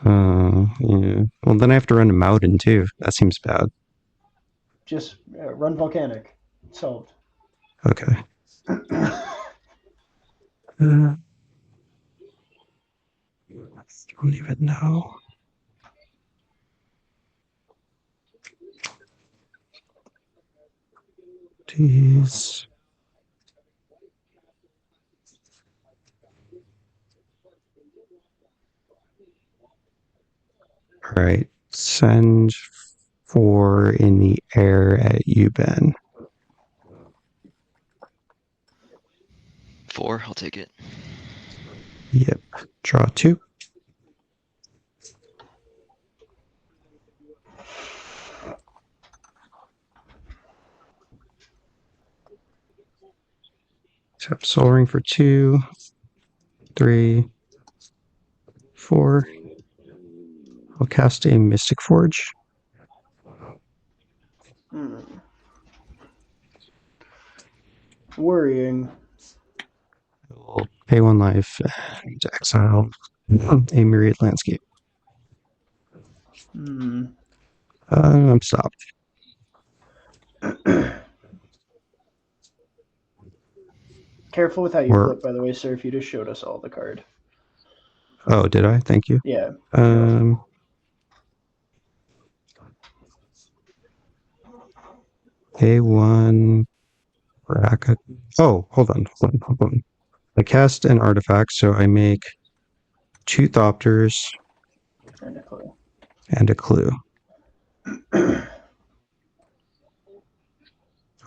[SPEAKER 1] Yeah. Well, then I have to run a Mountain too. That seems bad.
[SPEAKER 3] Just run volcanic. Solved.
[SPEAKER 1] Okay. I don't even know. Jeez. All right. Send 4 in the air at you, Ben.
[SPEAKER 4] 4, I'll take it.
[SPEAKER 1] Yep. Draw 2. Tap Soul Ring for 2, 3, 4. I'll cast a Mystic Forge.
[SPEAKER 3] Worrying.
[SPEAKER 1] I will pay 1 life and exile a Myriad Landscape. I'm stopped.
[SPEAKER 3] Careful with how you
[SPEAKER 1] Or-
[SPEAKER 3] flip, by the way, sir, if you just showed us all the card.
[SPEAKER 1] Oh, did I? Thank you.
[SPEAKER 3] Yeah.
[SPEAKER 1] A1 bracket. Oh, hold on. I cast an artifact, so I make 2 Thopters
[SPEAKER 3] And a clue.
[SPEAKER 1] and a clue.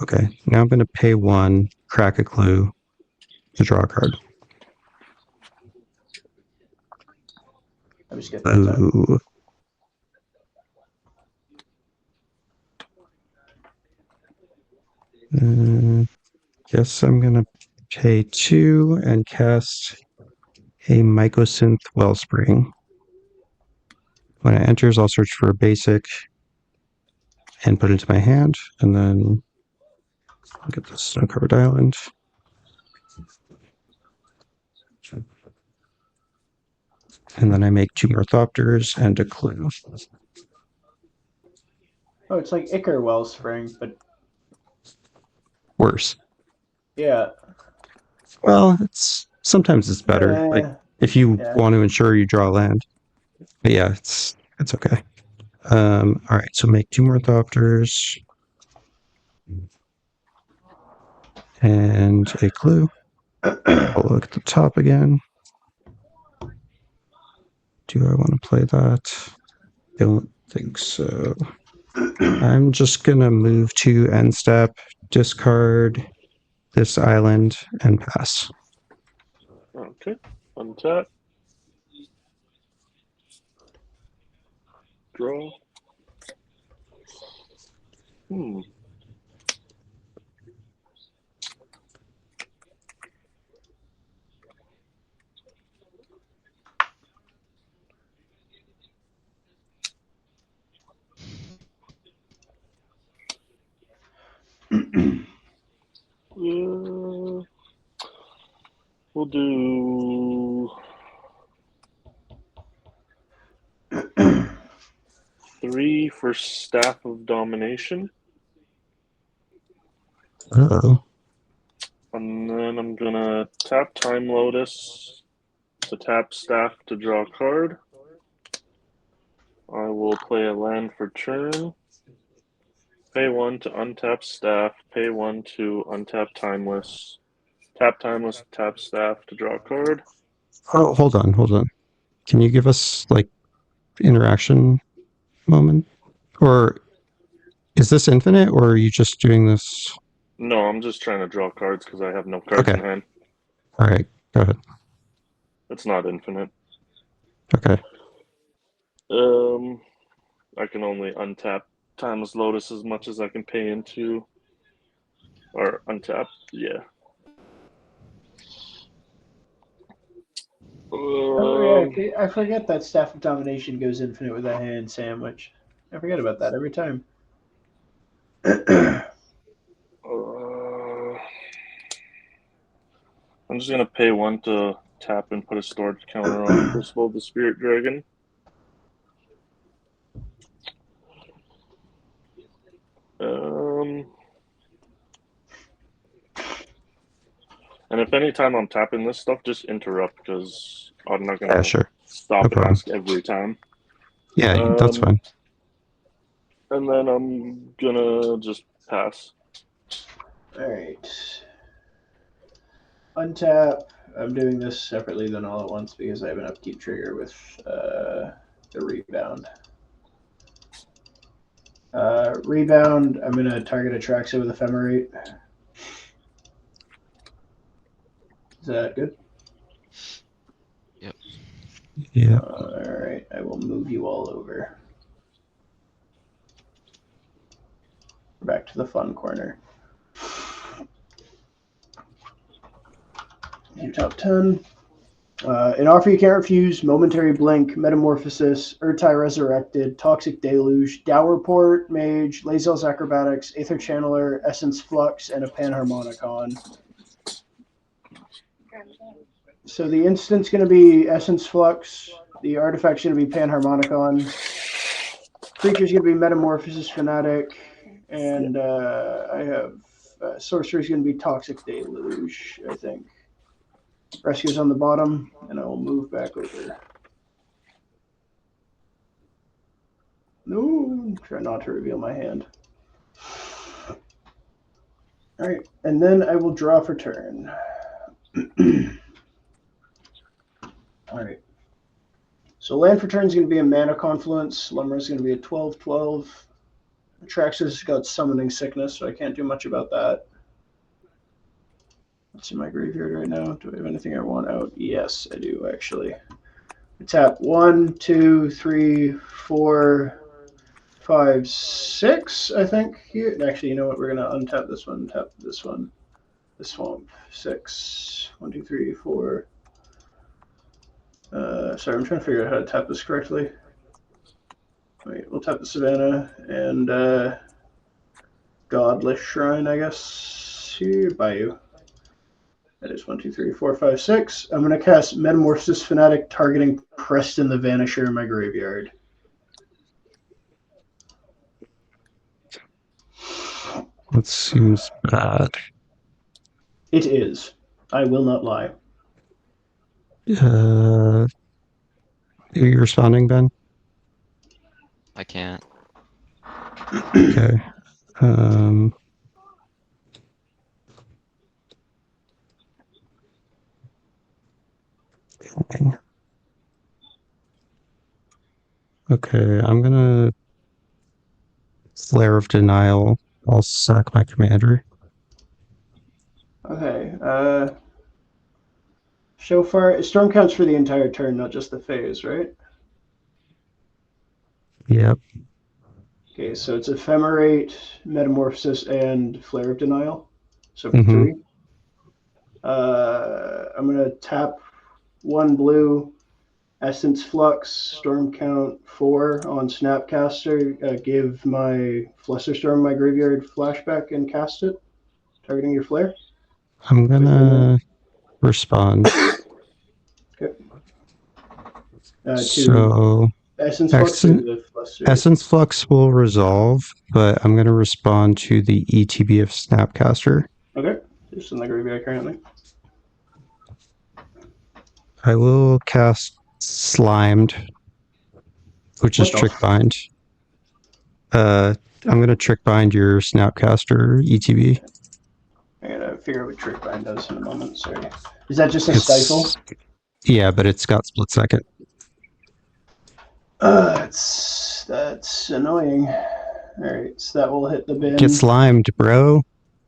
[SPEAKER 1] Okay, now I'm going to pay 1, crack a clue, to draw a card.
[SPEAKER 3] I was getting that time.
[SPEAKER 1] Ooh. Guess I'm going to pay 2 and cast a Mycosynth Wellspring. When it enters, I'll search for a basic and put it into my hand, and then I'll get the Snow-Covered Island. And then I make 2 more Thopters and a clue.
[SPEAKER 3] Oh, it's like Icar Wellspring, but
[SPEAKER 1] Worse.
[SPEAKER 3] yeah.
[SPEAKER 1] Well, sometimes it's better. Like if you want to ensure you draw land. But yeah, it's okay. All right, so make 2 more Thopters and a clue. I'll look at the top again. Do I want to play that? Don't think so. I'm just gonna move to end step, discard this island, and pass.
[SPEAKER 2] Okay. Untap. Draw. We'll do 3 for Staff of Domination.
[SPEAKER 1] Uh-oh.
[SPEAKER 2] And then I'm gonna tap Time Lotus to tap Staff to draw a card. I will play a land for turn. Pay 1 to untap Staff. Pay 1 to untap Timeless. Tap Timeless, tap Staff to draw a card.
[SPEAKER 1] Oh, hold on. Can you give us like interaction moment? Or is this infinite, or are you just doing this?
[SPEAKER 2] No, I'm just trying to draw cards because I have no cards in hand.
[SPEAKER 1] All right, go ahead.
[SPEAKER 2] It's not infinite.
[SPEAKER 1] Okay.
[SPEAKER 2] I can only untap Timeless Lotus as much as I can pay into, or untap. Yeah.
[SPEAKER 3] Oh yeah, I forget that Staff of Domination goes infinite with a hand sandwich. I forget about that every time.
[SPEAKER 2] I'm just gonna pay 1 to tap and put a storage counter on Crucible of the Spirit Dragon. And if anytime I'm tapping this stuff, just interrupt because I'm not gonna stop
[SPEAKER 1] No
[SPEAKER 2] and
[SPEAKER 1] problem.
[SPEAKER 2] ask every time.
[SPEAKER 1] Yeah, that's fine.
[SPEAKER 2] And then I'm gonna just pass.
[SPEAKER 3] Alright. Untap. I'm doing this separately than all at once because I have an upkeep trigger with the rebound. Rebound, I'm going to target Atraxa with Ephemerate. Is that good?
[SPEAKER 4] Yep.
[SPEAKER 1] Yeah.
[SPEAKER 3] Alright, I will move you all over. Back to the fun corner. Your top 10. An offer you can't refuse: Momentary Blink, Metamorphosis, Urtai Resurrected, Toxic Deluge, Dowerport, Mage, Lazel's Acrobatics, Aether Channeler, Essence Flux, and a Panharmonicon. So the instant's going to be Essence Flux. The artifact's going to be Panharmonicon. Creature's going to be Metamorphosis Fanatic. And I have Sorcery's going to be Toxic Deluge, I think. Rescue's on the bottom, and I will move back over. No, try not to reveal my hand. All right, and then I will draw for turn. All right. So land for turn is going to be a Mana Confluence. Lumber is going to be a 12/12. Atraxa's got Summoning Sickness, so I can't do much about that. What's in my graveyard right now? Do I have anything I want out? Yes, I do, actually. I tap 1, 2, 3, 4, 5, 6, I think. Here. Actually, you know what? We're going to untap this one, tap this one. The Swamp. 6. 1, 2, 3, 4. Sorry, I'm trying to figure out how to tap this correctly. Wait, we'll tap the Savannah and Godless Shrine, I guess. Here, Bayou. That is 1, 2, 3, 4, 5, 6. I'm going to cast Metamorphosis Fanatic, targeting Preston the Vanisher in my graveyard.
[SPEAKER 1] That seems bad.
[SPEAKER 3] It is. I will not lie.
[SPEAKER 1] Are you responding, Ben?
[SPEAKER 4] I can't.
[SPEAKER 1] Okay. Okay, I'm gonna Flare of Denial. I'll sack my commander.
[SPEAKER 3] Okay. Shofar. Storm counts for the entire turn, not just the phase, right?
[SPEAKER 1] Yep.
[SPEAKER 3] Okay, so it's Ephemerate, Metamorphosis, and Flare of Denial. So for 3. I'm going to tap 1 blue, Essence Flux, Storm count 4 on Snapcaster. Give my Flusterstorm my graveyard flashback and cast it. Targeting your flare.
[SPEAKER 1] I'm gonna respond.
[SPEAKER 3] Okay. To
[SPEAKER 1] So
[SPEAKER 3] Essence Flux or
[SPEAKER 1] Essence,
[SPEAKER 3] the Fluster?
[SPEAKER 1] Essence Flux will resolve, but I'm gonna respond to the ETB of Snapcaster.
[SPEAKER 3] Okay. Just in the graveyard currently.
[SPEAKER 1] I will cast Slimed, which is
[SPEAKER 3] What the
[SPEAKER 1] Trick Bind. I'm gonna Trick Bind your Snapcaster ETB.
[SPEAKER 3] I gotta figure out what Trick Bind does in a moment. Sorry. Is that just a
[SPEAKER 1] It's
[SPEAKER 3] stifle?
[SPEAKER 1] yeah, but it's got split second.
[SPEAKER 3] That's annoying. Alright, so that will hit the bin.
[SPEAKER 1] Get slimed, bro.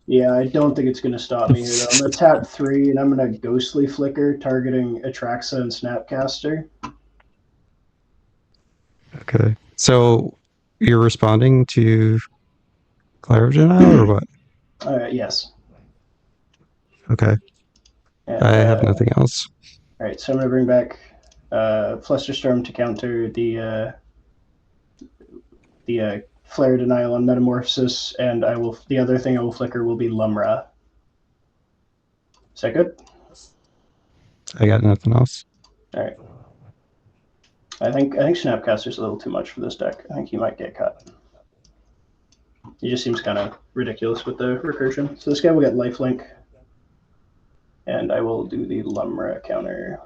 [SPEAKER 3] Yeah, I don't think it's gonna stop me here though. I'm gonna tap 3 and I'm gonna Ghostly Flicker targeting Atraxa and Snapcaster.
[SPEAKER 1] Okay. So you're responding to Clair of Denial or what?
[SPEAKER 3] Yes.
[SPEAKER 1] Okay.
[SPEAKER 3] And,
[SPEAKER 1] I have nothing else.
[SPEAKER 3] Alright, so I'm gonna bring back Flusterstorm to counter the Flare Denial on Metamorphosis, and the other thing I will flicker will be Lumra. Is that good?
[SPEAKER 1] I got nothing else.
[SPEAKER 3] Alright. I think Snapcaster's a little too much for this deck. I think he might get cut. He just seems kind of ridiculous with the recursion. So this guy will get lifelink. And I will do the Lumra counter.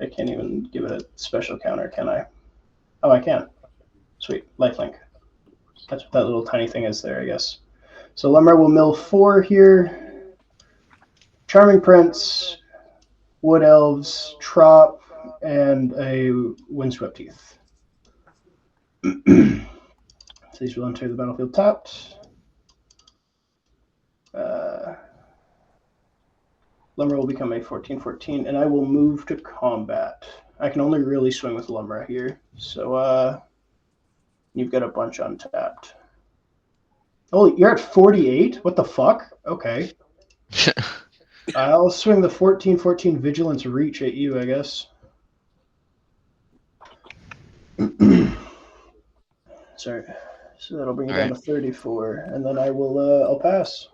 [SPEAKER 3] I can't even give it a special counter, can I? Oh, I can. Sweet. Lifelink. That's what that little tiny thing is there, I guess. So Lumra will mill 4 here. Charming Prince, Wood Elves, Trop, and a Windswept Teeth. So these will enter the battlefield tapped. Lumra will become a 14/14, and I will move to combat. I can only really swing with Lumra here. So you've got a bunch untapped. Oh, you're at 48? What the fuck? Okay. I'll swing the 14/14 Vigilance Reach at you, I guess. Sorry. So that'll bring it down to 34, and then I'll pass.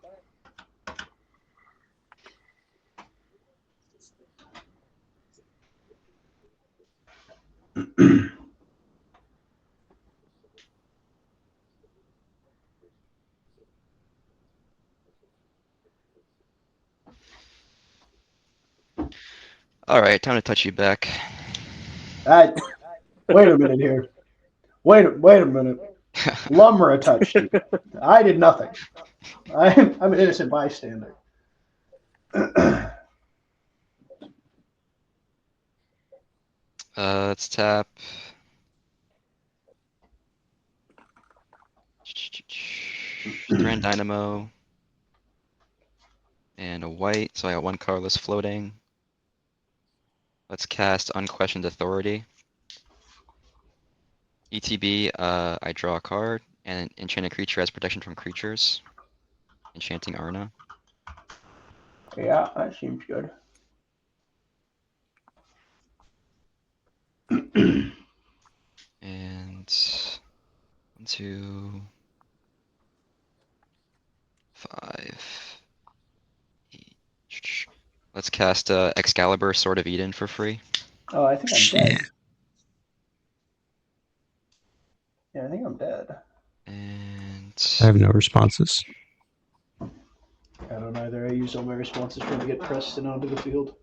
[SPEAKER 4] All right, time to touch you back.
[SPEAKER 3] Wait a minute here. Wait a minute. Lumra touched you. I did nothing. I'm an innocent bystander.
[SPEAKER 4] Let's tap. Thran Dynamo. And a white, so I got 1 colorless floating. Let's cast Unquestioned Authority. ETB, I draw a card, and enchant a creature has protection from creatures. Enchanting Arna.
[SPEAKER 3] Yeah, that seems good.
[SPEAKER 4] And 1, 2, 5. 8. Let's cast Excalibur, Sword of Eden for free.
[SPEAKER 3] Oh, I think I'm dead. Yeah, I think I'm dead.
[SPEAKER 4] And
[SPEAKER 1] I have no responses.
[SPEAKER 3] I don't either. I use all my responses trying to get Preston onto the field.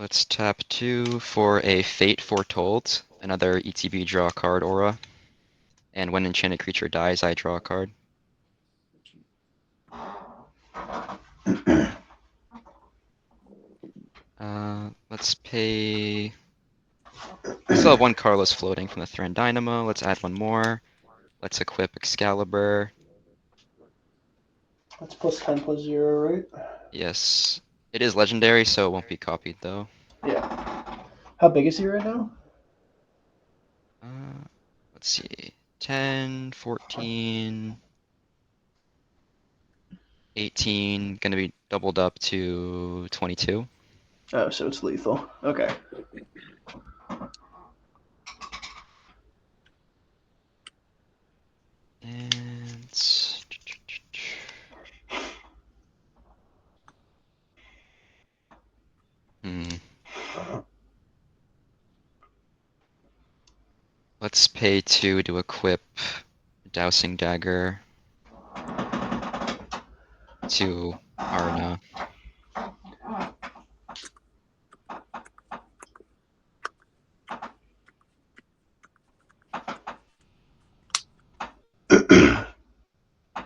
[SPEAKER 4] let's tap 2 for a Fate Foretold, another ETB draw card aura. And when enchanted creature dies, I draw a card. Let's pay. I still have 1 Carlos floating from the Thran Dynamo. Let's add 1 more. Let's equip Excalibur.
[SPEAKER 3] That's +10/+0, right?
[SPEAKER 4] Yes. It is legendary, so it won't be copied though.
[SPEAKER 3] Yeah. How big is he right now?
[SPEAKER 4] Let's see. 10, 14, 18. Gonna be doubled up to 22.
[SPEAKER 3] Oh, so it's lethal. Okay.
[SPEAKER 4] And Let's pay 2 to equip Dowsing Dagger to Arna.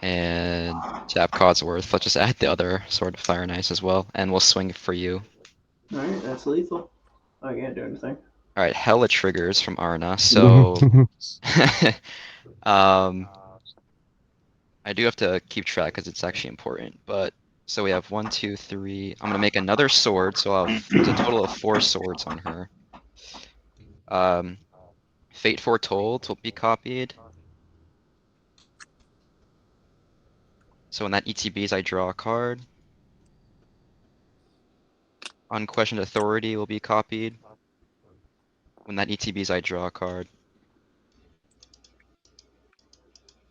[SPEAKER 4] And tap Codsworth. Let's just add the other Sword of Fire and Ice as well, and we'll swing for you.
[SPEAKER 3] Alright, that's lethal. I can't do anything.
[SPEAKER 4] Alright, hella triggers from Arna, so um I do have to keep track because it's actually important. But so we have 1, 2, 3. I'm gonna make another sword, so there's a total of 4 swords on her. Fate Foretold will be copied. So when that ETBs, I draw a card. Unquestioned Authority will be copied. When that ETBs, I draw a card.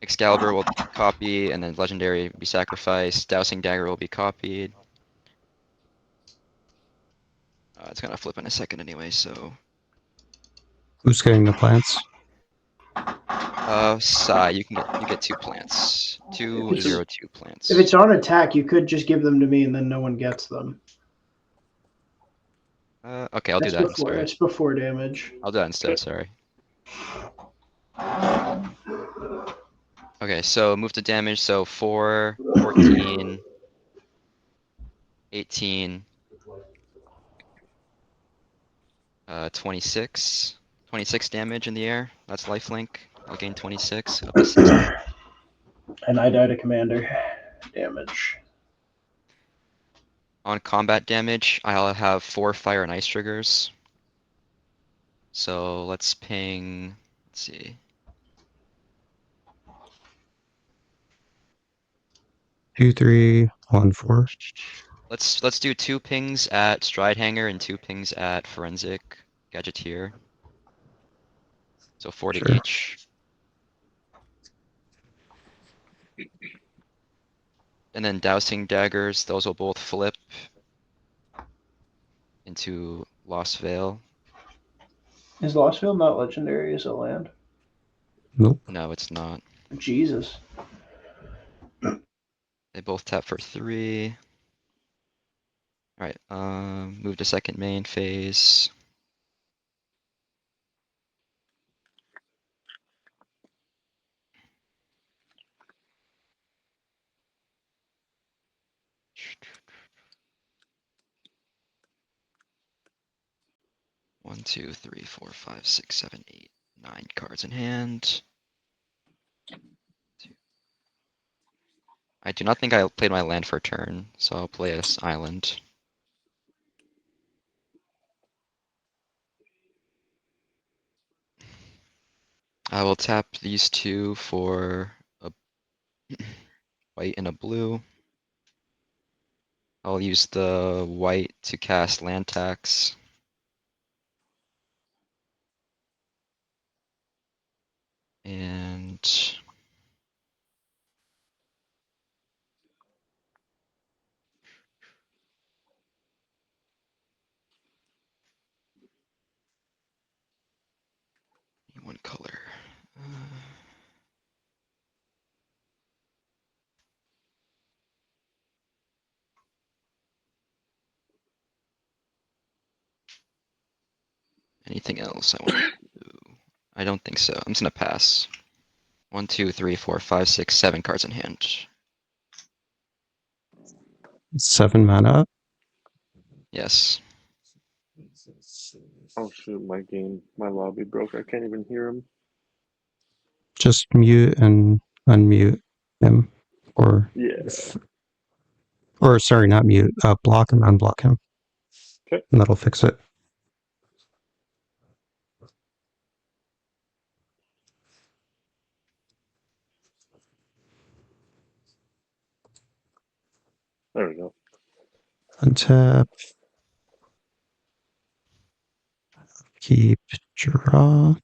[SPEAKER 4] Excalibur will copy, and then Legendary will be sacrificed. Dowsing Dagger will be copied. It's gonna flip in a second anyway, so.
[SPEAKER 1] Who's getting the plants?
[SPEAKER 4] Sai, you get 2 plants.
[SPEAKER 3] If
[SPEAKER 4] 2,
[SPEAKER 3] it's,
[SPEAKER 4] 0, 2 plants.
[SPEAKER 3] if it's on attack, you could just give them to me and then no one gets them.
[SPEAKER 4] Okay, I'll do that instead.
[SPEAKER 3] That's before damage.
[SPEAKER 4] I'll do that instead, sorry. Okay, so move to damage, so 4, 14, 18, 26. 26 damage in the air. That's lifelink. I'll gain 26, up to 60.
[SPEAKER 3] And I die to commander. Damage.
[SPEAKER 4] On combat damage, I'll have 4 fire and ice triggers. So let's ping, let's see.
[SPEAKER 1] 2, 3, 1, 4.
[SPEAKER 4] Let's do 2 pings at Stride Hanger and 2 pings at Forensic Gadgeteer. So 4 to
[SPEAKER 1] Sure.
[SPEAKER 4] each. And then Dowsing Daggers, those will both flip into Lost Veil.
[SPEAKER 3] Is Lostfield not legendary as a land?
[SPEAKER 1] Nope.
[SPEAKER 4] No, it's not.
[SPEAKER 3] Jesus.
[SPEAKER 4] They both tap for 3. Alright, move to second main phase. One, 2, 3, 4, 5, 6, 7, 8, 9 cards in hand. I do not think I played my land for a turn, so I'll play this island. I will tap these 2 for a white and a blue. I'll use the white to cast land tax. And one color. Anything else I want to do? I don't think so. I'm just gonna pass. 1, 2, 3, 4, 5, 6, 7 cards in hand.
[SPEAKER 1] 7 mana.
[SPEAKER 4] Yes.
[SPEAKER 2] Oh shoot, my lobby broke. I can't even hear him.
[SPEAKER 1] Just mute and unmute him. Or,
[SPEAKER 2] Yeah.
[SPEAKER 1] or sorry, not mute. Block and unblock him.
[SPEAKER 2] Okay.
[SPEAKER 1] And that'll fix it.
[SPEAKER 2] There we go.
[SPEAKER 1] Untap. Keep draw.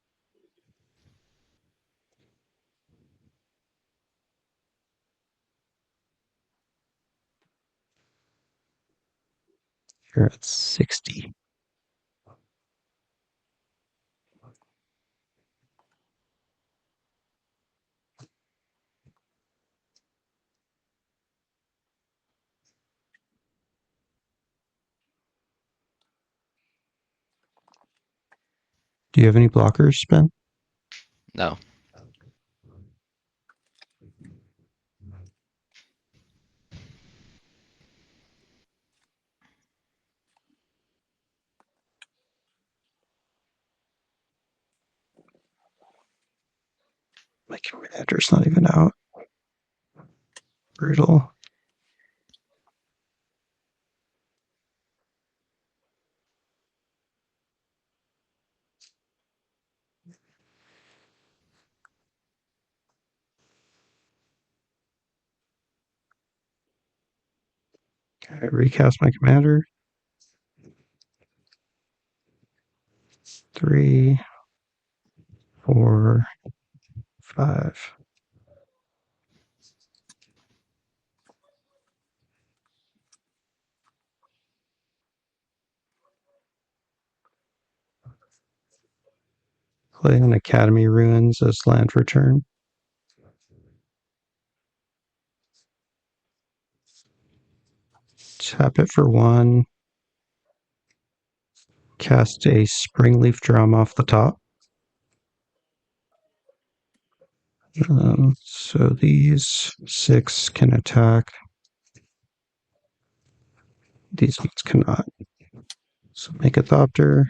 [SPEAKER 1] You're at 60. Do you have any blockers, Ben?
[SPEAKER 4] No.
[SPEAKER 1] My commander's not even out. Brutal. Okay, recast my commander. 3, 4, 5. Play on Academy Ruins as land for turn. Tap it for 1. Cast a Springleaf Drum off the top. So these 6 can attack. These ones cannot. So make a Thopter.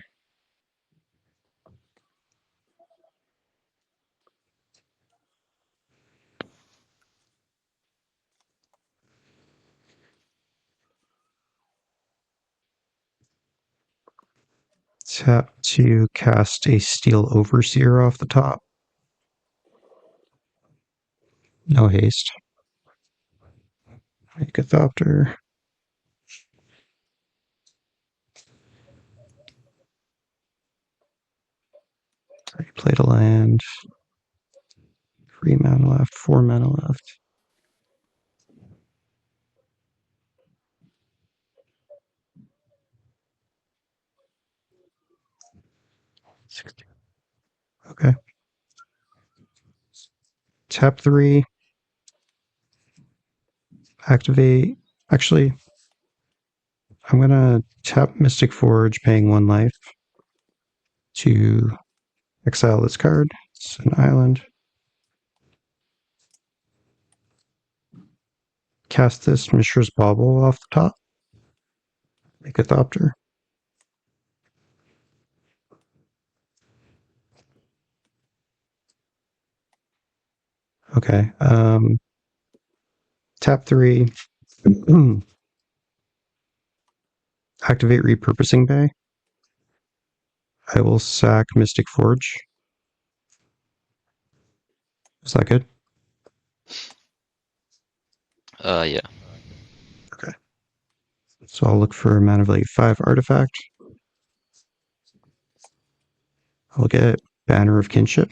[SPEAKER 1] Tap to cast a Steel Overseer off the top. No haste. Make a Thopter. Already played a land. 3 mana left, 4 mana left. Okay. Tap 3. Activate. Actually, I'm going to tap Mystic Forge, paying 1 life to exile this card. It's an island. Cast this Mishra's Bauble off the top. Make a Thopter. Okay. Tap 3. Activate Repurposing Bay. I will sack Mystic Forge. Is that good?
[SPEAKER 4] Yeah.
[SPEAKER 1] Okay. So I'll look for a mana value 5 artifact. I'll get Banner of Kinship.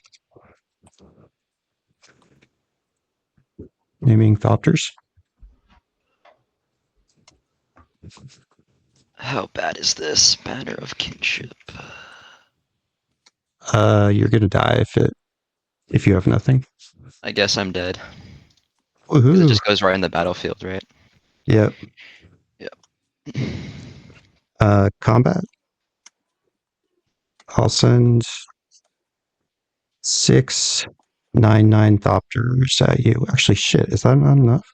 [SPEAKER 1] Naming Thopters.
[SPEAKER 4] How bad is this? Banner of Kinship.
[SPEAKER 1] You're gonna die if you have nothing.
[SPEAKER 4] I guess I'm dead. Because it
[SPEAKER 1] Woohoo!
[SPEAKER 4] just goes right in the battlefield, right?
[SPEAKER 1] Yep. Combat. I'll send 6 9/9 Thopters at you. Actually, shit, is that not enough?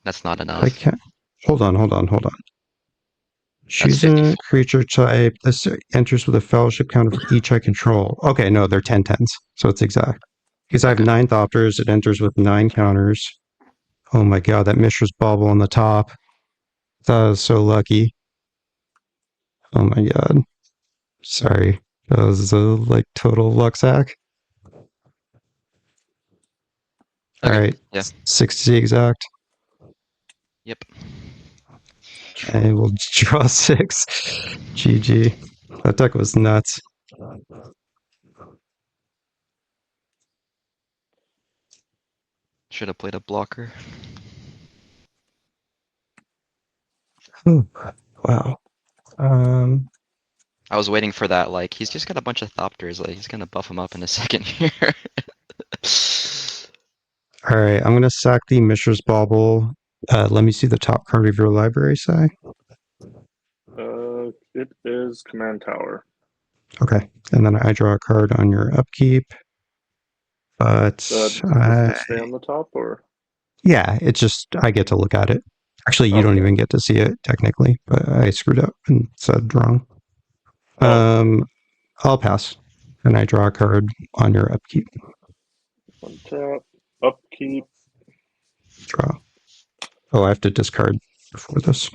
[SPEAKER 4] That's not
[SPEAKER 1] I
[SPEAKER 4] enough.
[SPEAKER 1] can't. Hold on. Choose
[SPEAKER 4] 50.
[SPEAKER 1] a creature type. This enters with a fellowship counter for each I control. Okay, no, they're 10/10s, so it's exact. Because I have
[SPEAKER 4] Okay.
[SPEAKER 1] 9 Thopters, it enters with 9 counters. Oh my god, that Mishra's Bauble on the top. That was so lucky. Oh my god. Sorry. That was a total luck sack.
[SPEAKER 4] Okay.
[SPEAKER 1] Alright.
[SPEAKER 4] Yeah.
[SPEAKER 1] 60 exact.
[SPEAKER 4] Yep.
[SPEAKER 1] Okay, we'll draw 6. GG. That deck was nuts.
[SPEAKER 4] Should have played a blocker.
[SPEAKER 1] Ooh, wow.
[SPEAKER 4] I was waiting for that, like, he's just got a bunch of Thopters, like, he's gonna buff him up in a second here.
[SPEAKER 1] Alright, I'm gonna sack the Mishra's Bauble. Let me see the top card of your library, Sai.
[SPEAKER 2] It is Command Tower.
[SPEAKER 1] Okay, and then I draw a card on your upkeep. But
[SPEAKER 2] Does it stay on the top or?
[SPEAKER 1] yeah, it's just I get to look at it. Actually, you don't
[SPEAKER 2] Okay.
[SPEAKER 1] even get to see it technically, but I screwed up and said wrong.
[SPEAKER 2] Oh.
[SPEAKER 1] I'll pass, and I draw a card on your upkeep.
[SPEAKER 2] Untap, upkeep.
[SPEAKER 1] Draw. Oh, I have to discard before this.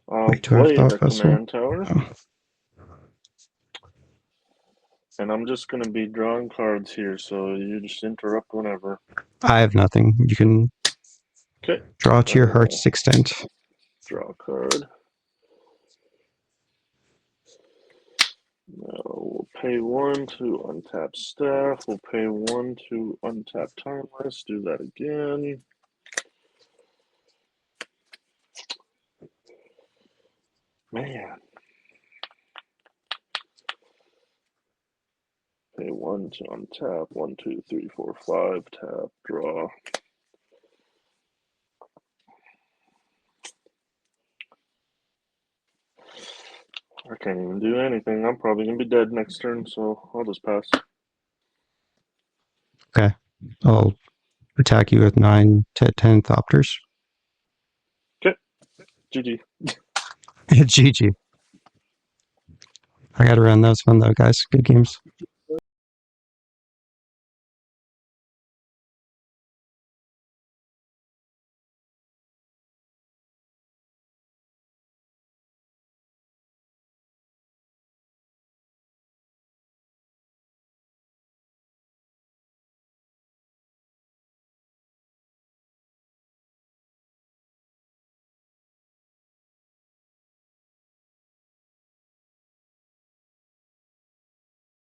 [SPEAKER 2] I'll
[SPEAKER 1] Wait, do I have
[SPEAKER 2] play
[SPEAKER 1] Thought
[SPEAKER 2] the
[SPEAKER 1] Vessel?
[SPEAKER 2] command tower,
[SPEAKER 1] Oh.
[SPEAKER 2] and I'm just gonna be drawing cards here, so you just interrupt whenever.
[SPEAKER 1] I have nothing. You can
[SPEAKER 2] Okay.
[SPEAKER 1] draw to your heart's extent.
[SPEAKER 2] Draw a card. Now we'll pay 1 to untap staff. We'll pay 1 to untap timeless. Do that again. Man. Pay 1 to untap. 1, 2, 3, 4, 5. Tap. Draw. I can't even do anything. I'm probably gonna be dead next turn, so I'll just pass.
[SPEAKER 1] Okay. I'll attack you with 9 to 10 Thopters.
[SPEAKER 2] GG.
[SPEAKER 1] GG. I gotta run. That was fun though, guys. Good games.